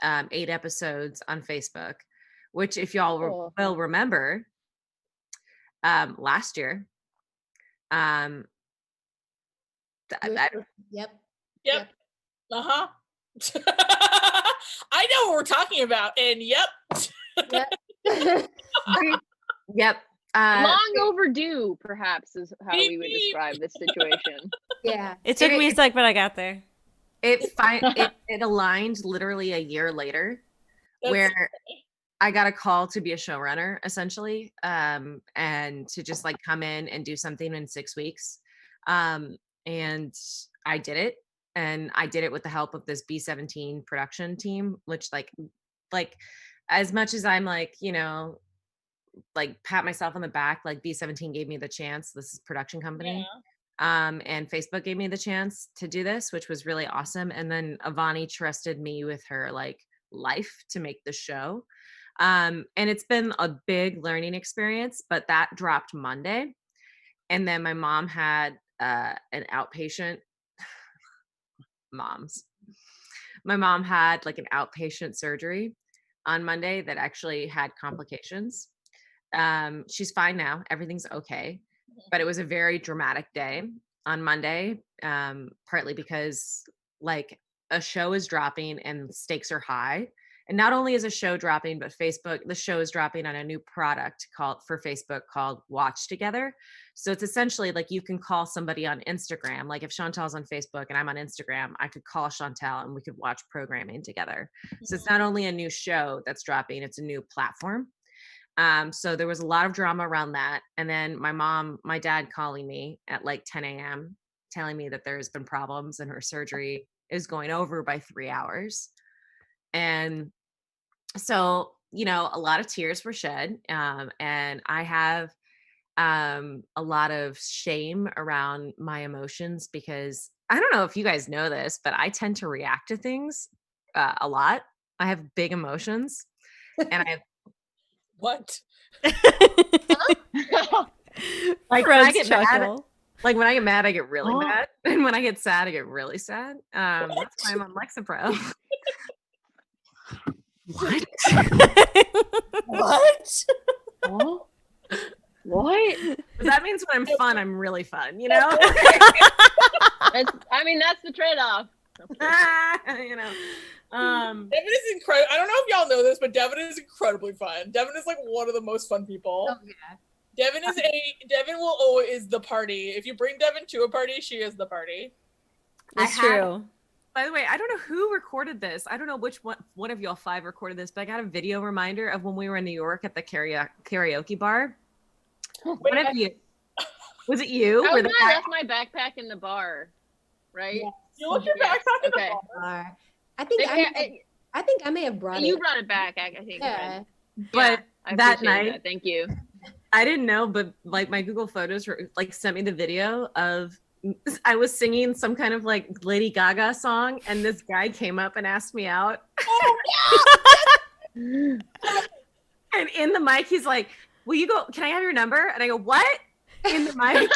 8 episodes on Facebook, which if y'all will remember, last year, Yep. Uh-huh. I know what we're talking about, and yep. Yep. Long overdue, perhaps, is how we would describe this situation. Yeah. It took me a sec, but I got there. It aligned literally a year later, where I got a call to be a showrunner, essentially, and to just like come in and do something in 6 weeks. And I did it. And I did it with the help of this B17 production team, which like as much as I'm like, like pat myself on the back, like B17 gave me the chance. This is a production company. Yeah. And Facebook gave me the chance to do this, which was really awesome. And then Ivani trusted me with her like life to make the show. And it's been a big learning experience, but that dropped Monday. And then my mom had an outpatient my mom had like an outpatient surgery on Monday that actually had complications. She's fine now. Everything's okay. But it was a very dramatic day on Monday, partly because like a show is dropping and stakes are high. And not only is a show dropping, but the show is dropping on a new product for Facebook called Watch Together. So it's essentially like you can call somebody on Instagram. Like if Chantel's on Facebook and I'm on Instagram, I could call Chantel and we could watch programming together. So it's not only a new show that's dropping, it's a new platform. So there was a lot of drama around that. And then my dad calling me at like 10 a.m. telling me that there's been problems and her surgery is going over by 3 hours. And so, a lot of tears were shed. And I have a lot of shame around my emotions because I don't know if you guys know this, but I tend to react to things a lot. I have big emotions and I have What? like when I get mad, like when I get mad, I get really Oh. mad. And when I get sad, I get really sad. That's why I'm on Lexapro. What? What? Oh? What? But that means when I'm fun, I'm really fun, That's the trade-off. Devin is incredible. I don't know if y'all know this, but Devin is incredibly fun. Devin is like one of the most fun people. Oh, yeah. Devin will always the party. If you bring Devin to a party, she is the party. It's true. By the way, I don't know who recorded this. I don't know which one of y'all 5 recorded this, but I got a video reminder of when we were in New York at the karaoke bar. One of you. Was it you? I left my backpack in the bar, right? Yes. You left your backpack in the bar. I think I may have brought it. You brought it back, I think. Yeah. But I that appreciate night, that. Thank you. I didn't know, but like my Google Photos like sent me the video of I was singing some kind of like Lady Gaga song, and this guy came up and asked me out. Oh, And in the mic, he's like, "Will you go? Can I have your number?" And I go, "What?" In the mic.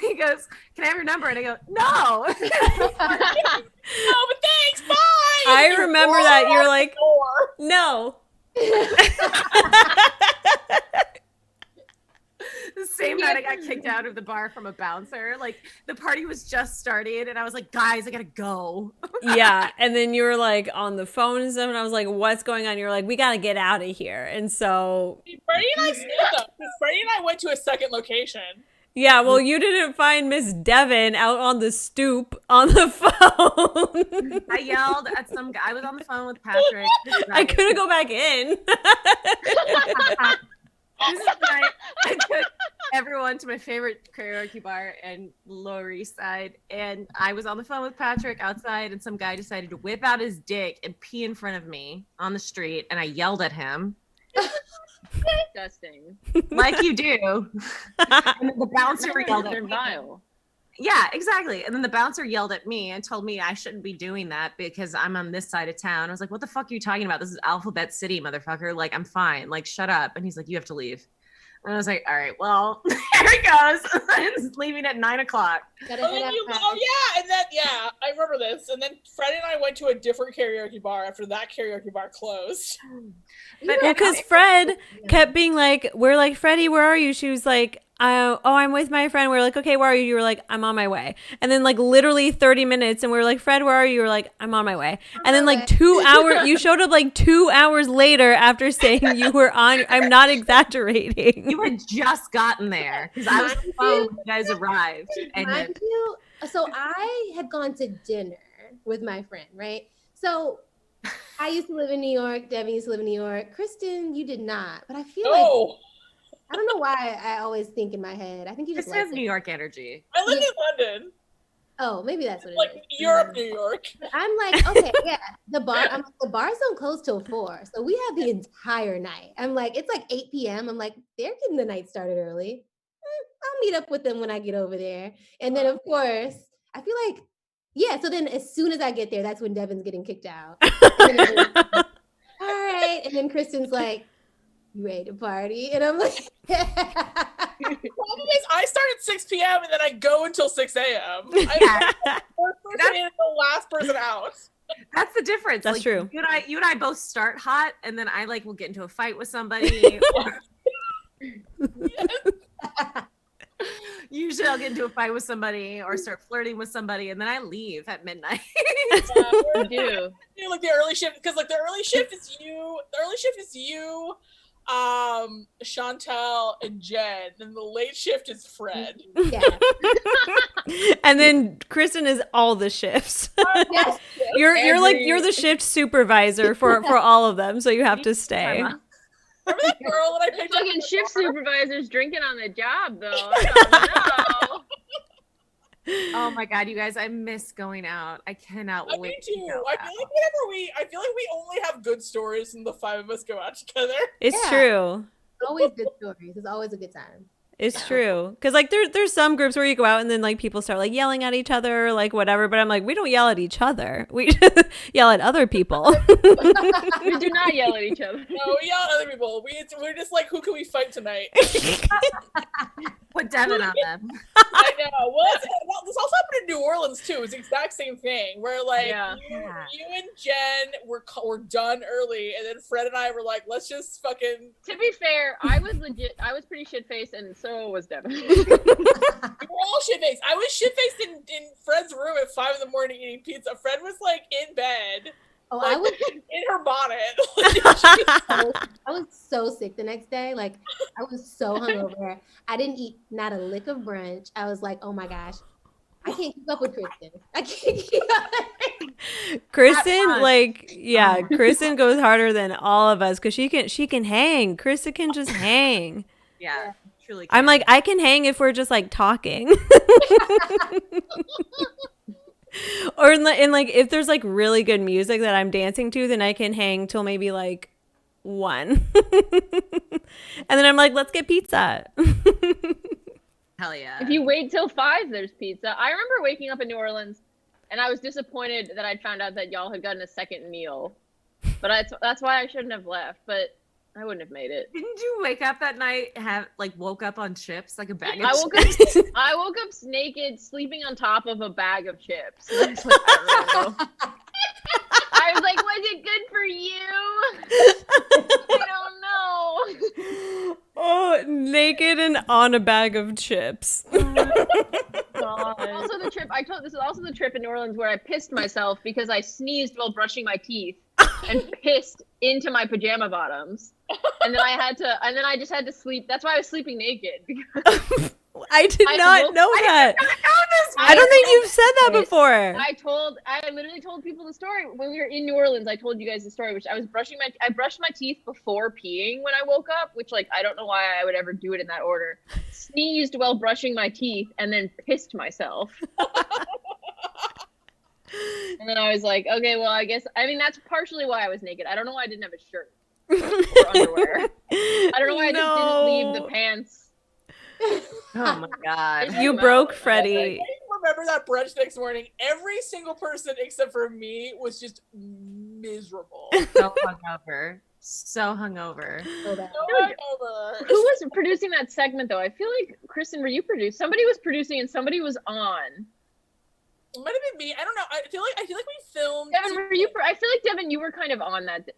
He goes, "Can I have your number?" And I go, "No." no, but thanks, bye. I remember that. You're like, no. The same night I got kicked out of the bar from a bouncer. Like the party was just started, and I was like, "Guys, I gotta go." Yeah. And then you were like on the phone and stuff, and I was like, what's going on? You're like, we got to get out of here. And so. Freddie and I split up. Freddie and I went to a second location. Yeah, well, you didn't find Miss Devin out on the stoop on the phone. I yelled at some guy. I was on the phone with Patrick. I couldn't go back in. This is the night I took everyone to my favorite karaoke bar in Lower East Side, and I was on the phone with Patrick outside, and some guy decided to whip out his dick and pee in front of me on the street, and I yelled at him. Disgusting. Like you do. And then the bouncer yelled at They're me. vile. Yeah, exactly. And then the bouncer yelled at me and told me I shouldn't be doing that because I'm on this side of town. I was like, what the fuck are you talking about? This is Alphabet City, motherfucker. Like, I'm fine. Like, shut up. And he's like, you have to leave. And I was like, all right, well, here he goes. I'm leaving at 9 o'clock. Gotta Oh, head then out. I remember this. And then Freddie and I went to a different karaoke bar after that karaoke bar closed. But Well, because Fred kept being like, we're like, Freddie, where are you? She was like, oh, I'm with my friend. We're like, okay, where are you? You were like, I'm on my way. And then like literally 30 minutes and we were like, Fred, where are you? You were like, I'm on my way. And then like 2 hours, you showed up like 2 hours later after saying you were on. I'm not exaggerating. you had just gotten there because I was on the phone when you guys arrived. And then, Mind you, so I had gone to dinner with my friend, right? So I used to live in New York. Devin used to live in New York. Kristin, you did not. But I feel like, Oh, I don't know why I always think in my head. I think you this just has like New York energy. I live in London. Oh, maybe that's what it is. Like Europe, New York. But I'm like, okay, yeah, the bars don't close till 4. So we have the entire night. I'm like, it's like 8 p.m. I'm like, they're getting the night started early. I'll meet up with them when I get over there. And then of course, I feel like, yeah, so then as soon as I get there, that's when Devin's getting kicked out. And then all right. And then Kristin's like, you ready to party? And I'm like, The problem is I start at 6 p.m. and then I go until 6 a.m. I'm Yeah. the first person in and the last person out. That's the difference. That's like, true. You and I both start hot, and then I like will get into a fight with somebody. Usually, I'll get into a fight with somebody or start flirting with somebody, and then I leave at midnight. You do. You like the early shift because like the early shift is you. The early shift is you, Chantel and Jen. Then the late shift is Fred. yeah. And then Kristin is all the shifts. Yes. You're the shift supervisor for all of them, so you have to stay. Remember that girl that I picked up? Fucking shift supervisors drinking on the job, though. I don't know. Oh my god, you guys! I miss going out. I cannot Me wait. too. To go I out. feel like we only have good stories when the 5 of us go out together. It's Yeah. true. Always good stories. It's always a good time. It's true. Because, like, there's some groups where you go out and then, like, people start, like, yelling at each other, like, whatever. But I'm like, we don't yell at each other. We yell at other people. We do not yell at each other. No, we yell at other people. We're just like, who can we fight tonight? Put Devin on them. I know. Well, this also happened in New Orleans too. It's the exact same thing. Where like Yeah. you and Jen were done early, and then Fred and I were like, let's just fucking. To be fair, I was pretty shit faced, and so was Devin. We were all shit faced. I was shit faced in Fred's room at 5 a.m. eating pizza. Fred was like in bed, Oh, like, I was in her bonnet. Like, she was I was so sick the next day. Like I was so hungover. I didn't eat not a lick of brunch. I was like, oh my gosh, I can't keep up with Kristin. I can't keep up. Kristen, like, yeah, Oh. Kristen goes harder than all of us because she can hang. Kristen can just hang. Yeah, truly. I'm can. like, I can hang if we're just like talking. Or in like if there's like really good music that I'm dancing to, then I can hang till maybe like 1. And then I'm like, let's get pizza. Hell yeah. If you wait till 5, there's pizza. I remember waking up in New Orleans, and I was disappointed that I found out that y'all had gotten a second meal. But that's why I shouldn't have left. But I wouldn't have made it. Didn't you wake up that night, woke up on chips, like a bag of I chips? woke up naked, sleeping on top of a bag of chips. I was like, I don't know. I was like, was it good for you? I don't know. Oh, naked and on a bag of chips. Also the trip, this is also the trip in New Orleans where I pissed myself because I sneezed while brushing my teeth and pissed into my pajama bottoms. And then I just had to sleep. That's why I was sleeping naked. I did not know that. I don't think you've said that before. I literally told people the story when we were in New Orleans. I told you guys the story, which I brushed my teeth before peeing when I woke up, which like I don't know why I would ever do it in that order. Sneezed while brushing my teeth and then pissed myself. And then I was like, okay, well, I mean that's partially why I was naked. I don't know why I didn't have a shirt or underwear. I don't know why I just didn't leave the pants. Oh my god. You broke Freddie. I remember that brunch next morning. Every single person except for me was just miserable. So hungover. So hungover. So bad. So hungover. Who was producing that segment though? I feel like Kristin, were you producing? Somebody was producing and somebody was on. It might have been me. I don't know. I feel like we filmed. Devin, were you? I feel like Devin, you were kind of on that.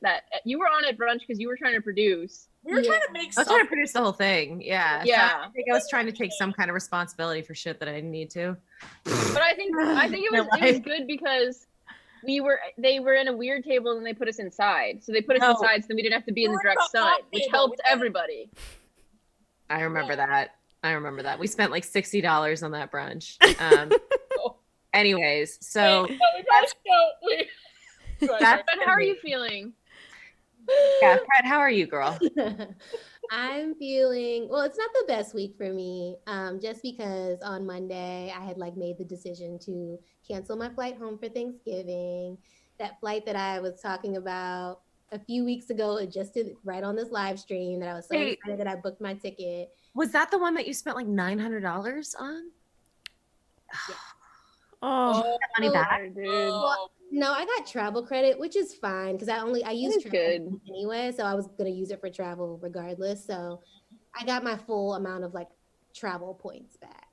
You were on at brunch because you were trying to produce. We were trying to make. I was trying to produce the whole thing. Yeah. Yeah. I think I was trying to take some kind of responsibility for shit that I didn't need to. But I think it was good because they were in a weird table and they put us inside. So they put us inside so then we didn't have to be in the direct sun, which helped everybody. I remember that. We spent like $60 on that brunch. Anyways, so But how are you feeling? Yeah, Fred, how are you, girl? I'm feeling, well, it's not the best week for me, just because on Monday I had like made the decision to cancel my flight home for Thanksgiving. That flight that I was talking about a few weeks ago, it just did right on this live stream that I was so excited that I booked my ticket. Was that the one that you spent like $900 on? Yeah. Oh, money back? Dude. Well, no, I got travel credit, which is fine because I used travel good anyway, so I was gonna use it for travel regardless. So I got my full amount of like travel points back.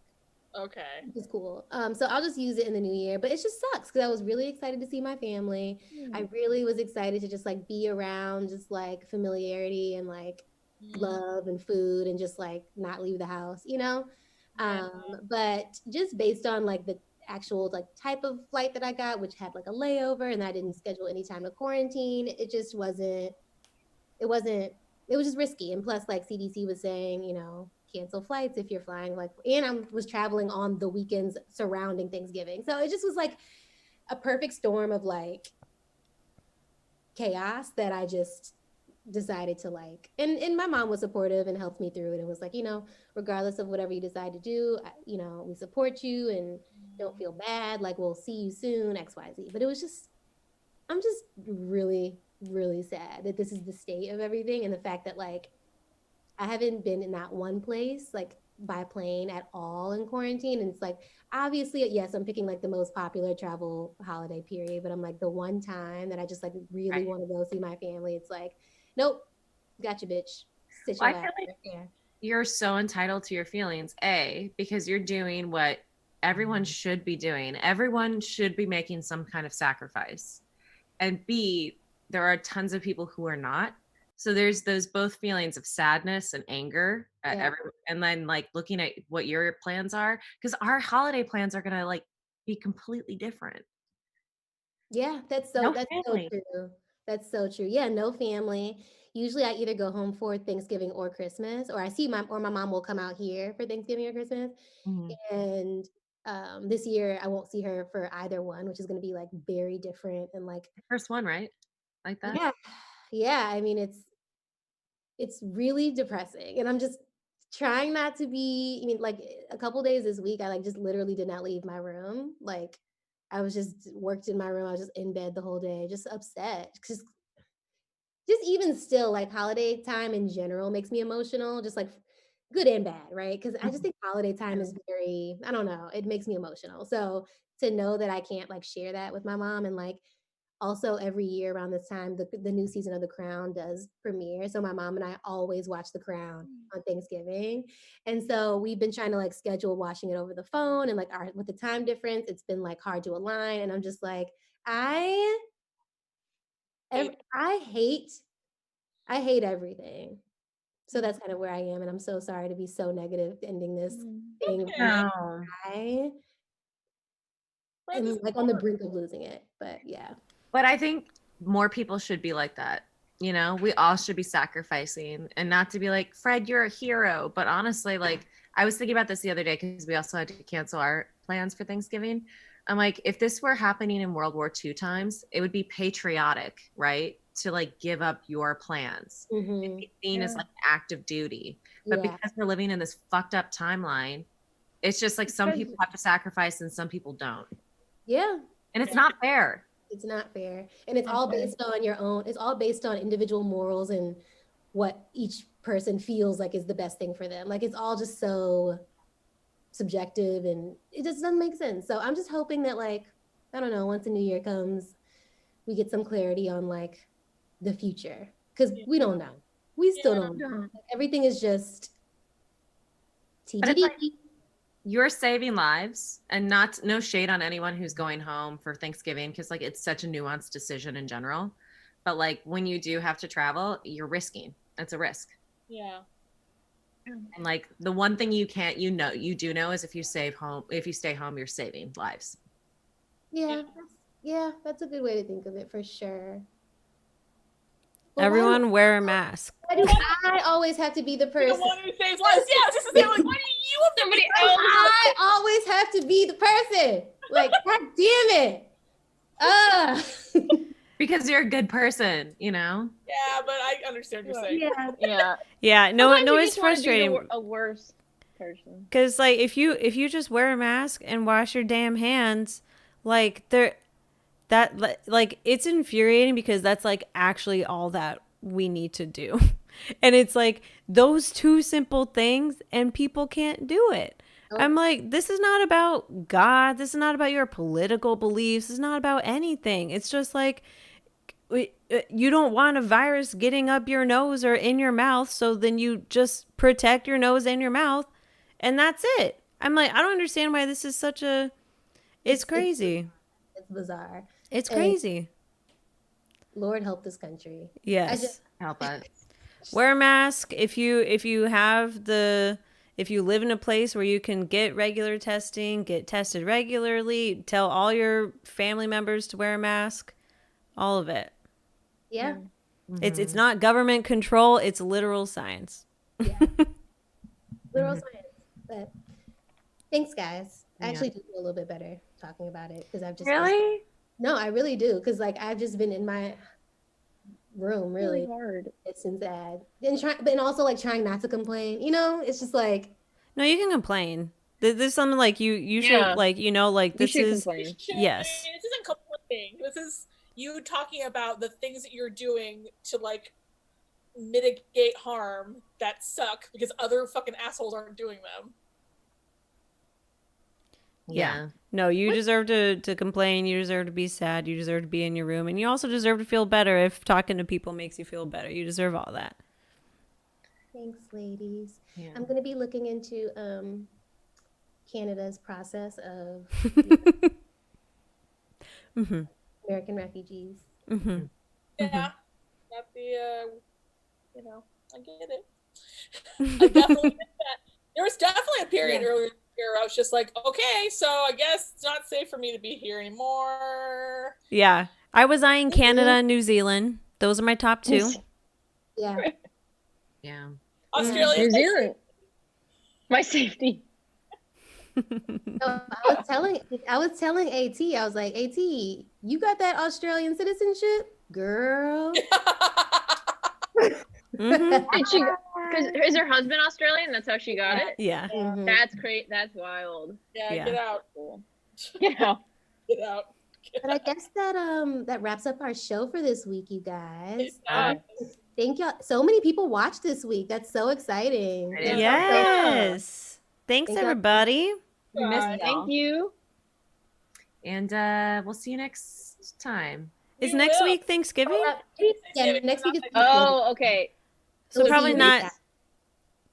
Okay. Which is cool. So I'll just use it in the new year, but it just sucks because I was really excited to see my family. I really was excited to just like be around just like familiarity and like love and food and just like not leave the house, you know? But just based on like the actual like type of flight that I got, which had like a layover and I didn't schedule any time to quarantine, it just wasn't, it was just risky. And plus like CDC was saying, you know, cancel flights if you're flying like, and I was traveling on the weekends surrounding Thanksgiving. So it just was like a perfect storm of like chaos that I just decided to like, and my mom was supportive and helped me through it and was like, you know, regardless of whatever you decide to do, you know, we support you and don't feel bad, like we'll see you soon, XYZ. But it was just, I'm just really, really sad that this is the state of everything and the fact that like I haven't been in that one place like by plane at all in quarantine. And it's like, obviously, yes, I'm picking like the most popular travel holiday period, but I'm like the one time that I just like really want to go see my family. It's like, nope, gotcha, bitch. Sit your I feel like you're so entitled to your feelings, A, because you're doing what everyone should be doing. Everyone should be making some kind of sacrifice. And B, there are tons of people who are not. So there's those both feelings of sadness and anger at everyone, and then like looking at what your plans are, because our holiday plans are gonna like be completely different. Yeah, that's so true. That's so true. Yeah, no family. usually I either go home for Thanksgiving or Christmas, or my mom will come out here for Thanksgiving or Christmas. Mhm. And this year I won't see her for either one, which is going to be like very different and like First one, right? Like that? yeah. I mean, it's really depressing, and I'm just trying not to be. I mean, like a couple days this week, I like just literally did not leave my room. Like I was just worked in my room. I was just in bed the whole day, just upset. Just even still, like holiday time in general makes me emotional, just like good and bad, right? Because I just think holiday time is very, I don't know, it makes me emotional. So to know that I can't like share that with my mom, and like also every year around this time, the new season of The Crown does premiere. So my mom and I always watch The Crown on Thanksgiving. And so we've been trying to like schedule watching it over the phone, and like with the time difference, it's been like hard to align. And I'm just like, I I hate everything. So that's kind of where I am, and I'm so sorry to be so negative ending this thing. Okay. No. I am like on the brink of losing it, but yeah. But I think more people should be like that. You know, we all should be sacrificing, and not to be like, Fred, you're a hero. But honestly, like, I was thinking about this the other day because we also had to cancel our plans for Thanksgiving. I'm like, if this were happening in World War II times, it would be patriotic, right? To like give up your plans. It'd be seen as like an act of duty. But because we're living in this fucked up timeline, it's just like some people have to sacrifice and some people don't. Yeah. And it's not fair. It's not fair. And it's all based on your own, it's all based on individual morals and what each person feels like is the best thing for them. Like it's all just so subjective, and it just doesn't make sense. So I'm just hoping that like, I don't know, once the new year comes, we get some clarity on like the future. Because we don't know. We still don't know. Everything is just TBD. Like, you're saving lives, and no shade on anyone who's going home for Thanksgiving, because like it's such a nuanced decision in general. But like when you do have to travel, you're risking. It's a risk. Yeah. And like the one thing you do know is if you stay home, you're saving lives. Yeah, that's a good way to think of it for sure. Everyone wear a mask. Why do I always have to be the person? The one who saves lives. Yeah, just to say, like, why do you have somebody else? I always have to be the person. Like, God damn it. Because you're a good person, you know? Yeah, but I understand what you're saying. Yeah. No, it's just wanna be frustrating. a worse person. Because like if you just wear a mask and wash your damn hands, like it's infuriating, because that's like actually all that we need to do. And it's like those two simple things and people can't do it. I'm like, this is not about God. This is not about your political beliefs. It's not about anything. It's just like, you don't want a virus getting up your nose or in your mouth. So then you just protect your nose and your mouth. And that's it. I'm like, I don't understand why this is it's crazy. It's bizarre. It's crazy. Lord help this country. Yes. Help us. Wear a mask if you live in a place where you can get regular testing, get tested regularly, tell all your family members to wear a mask, all of it. Yeah. Mm-hmm. It's not government control, it's literal science. Yeah. Literal science. But thanks, guys. I actually do feel a little bit better talking about it, because I've just no, I really do, because like I've just been in my room really hard. It's been sad, and also like trying not to complain. You know, it's just like, no, you can complain. There's something like you should like, you know, like this is complain. yes. This isn't complaining. This is you talking about the things that you're doing to like mitigate harm that suck because other fucking assholes aren't doing them. Yeah. No, you deserve to complain. You deserve to be sad. You deserve to be in your room. And you also deserve to feel better if talking to people makes you feel better. You deserve all that. thanks, ladies. Yeah. I'm going to be looking into Canada's process of American refugees. Mm-hmm. Yeah. That'd be, you know, I get it. I definitely get that. There was definitely a period earlier where I was just like, okay, so I guess it's not safe for me to be here anymore. Yeah. I was eyeing Canada and New Zealand. Those are my top two. Yeah. Yeah. Australia. New Zealand. My safety. So I was telling AT, I was like, AT, you got that Australian citizenship, girl. Mhm. Did she? Because is her husband Australian? That's how she got it. Yeah. Mhm. That's great. That's wild. Yeah, Yeah. get out. Cool. Yeah. Get out. But I guess that wraps up our show for this week, you guys. Uh, Thank y'all. So many people watched this week. That's so exciting. It is. Yes. Thanks, Thank y'all. everybody. We missed Bye. Thank you. And we'll see you next time. Is We next will. week Thanksgiving? Yeah, next week is Oh, okay. So It'll probably be not next-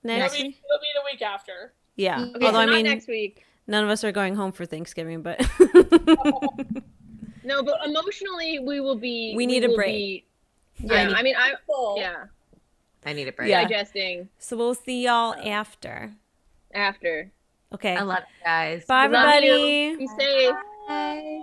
next It'll week. be the week after. Yeah. Okay, Okay, Although so I not mean, next week. none of us are going home for Thanksgiving, but No, but emotionally, we will be. We need a will break. be- Yeah, yeah, I mean, I. Cool. Yeah, I need a break. Yeah. digesting so we'll see y'all after. after. Okay. I love you guys. Bye, Love you. everybody. Be safe. Bye.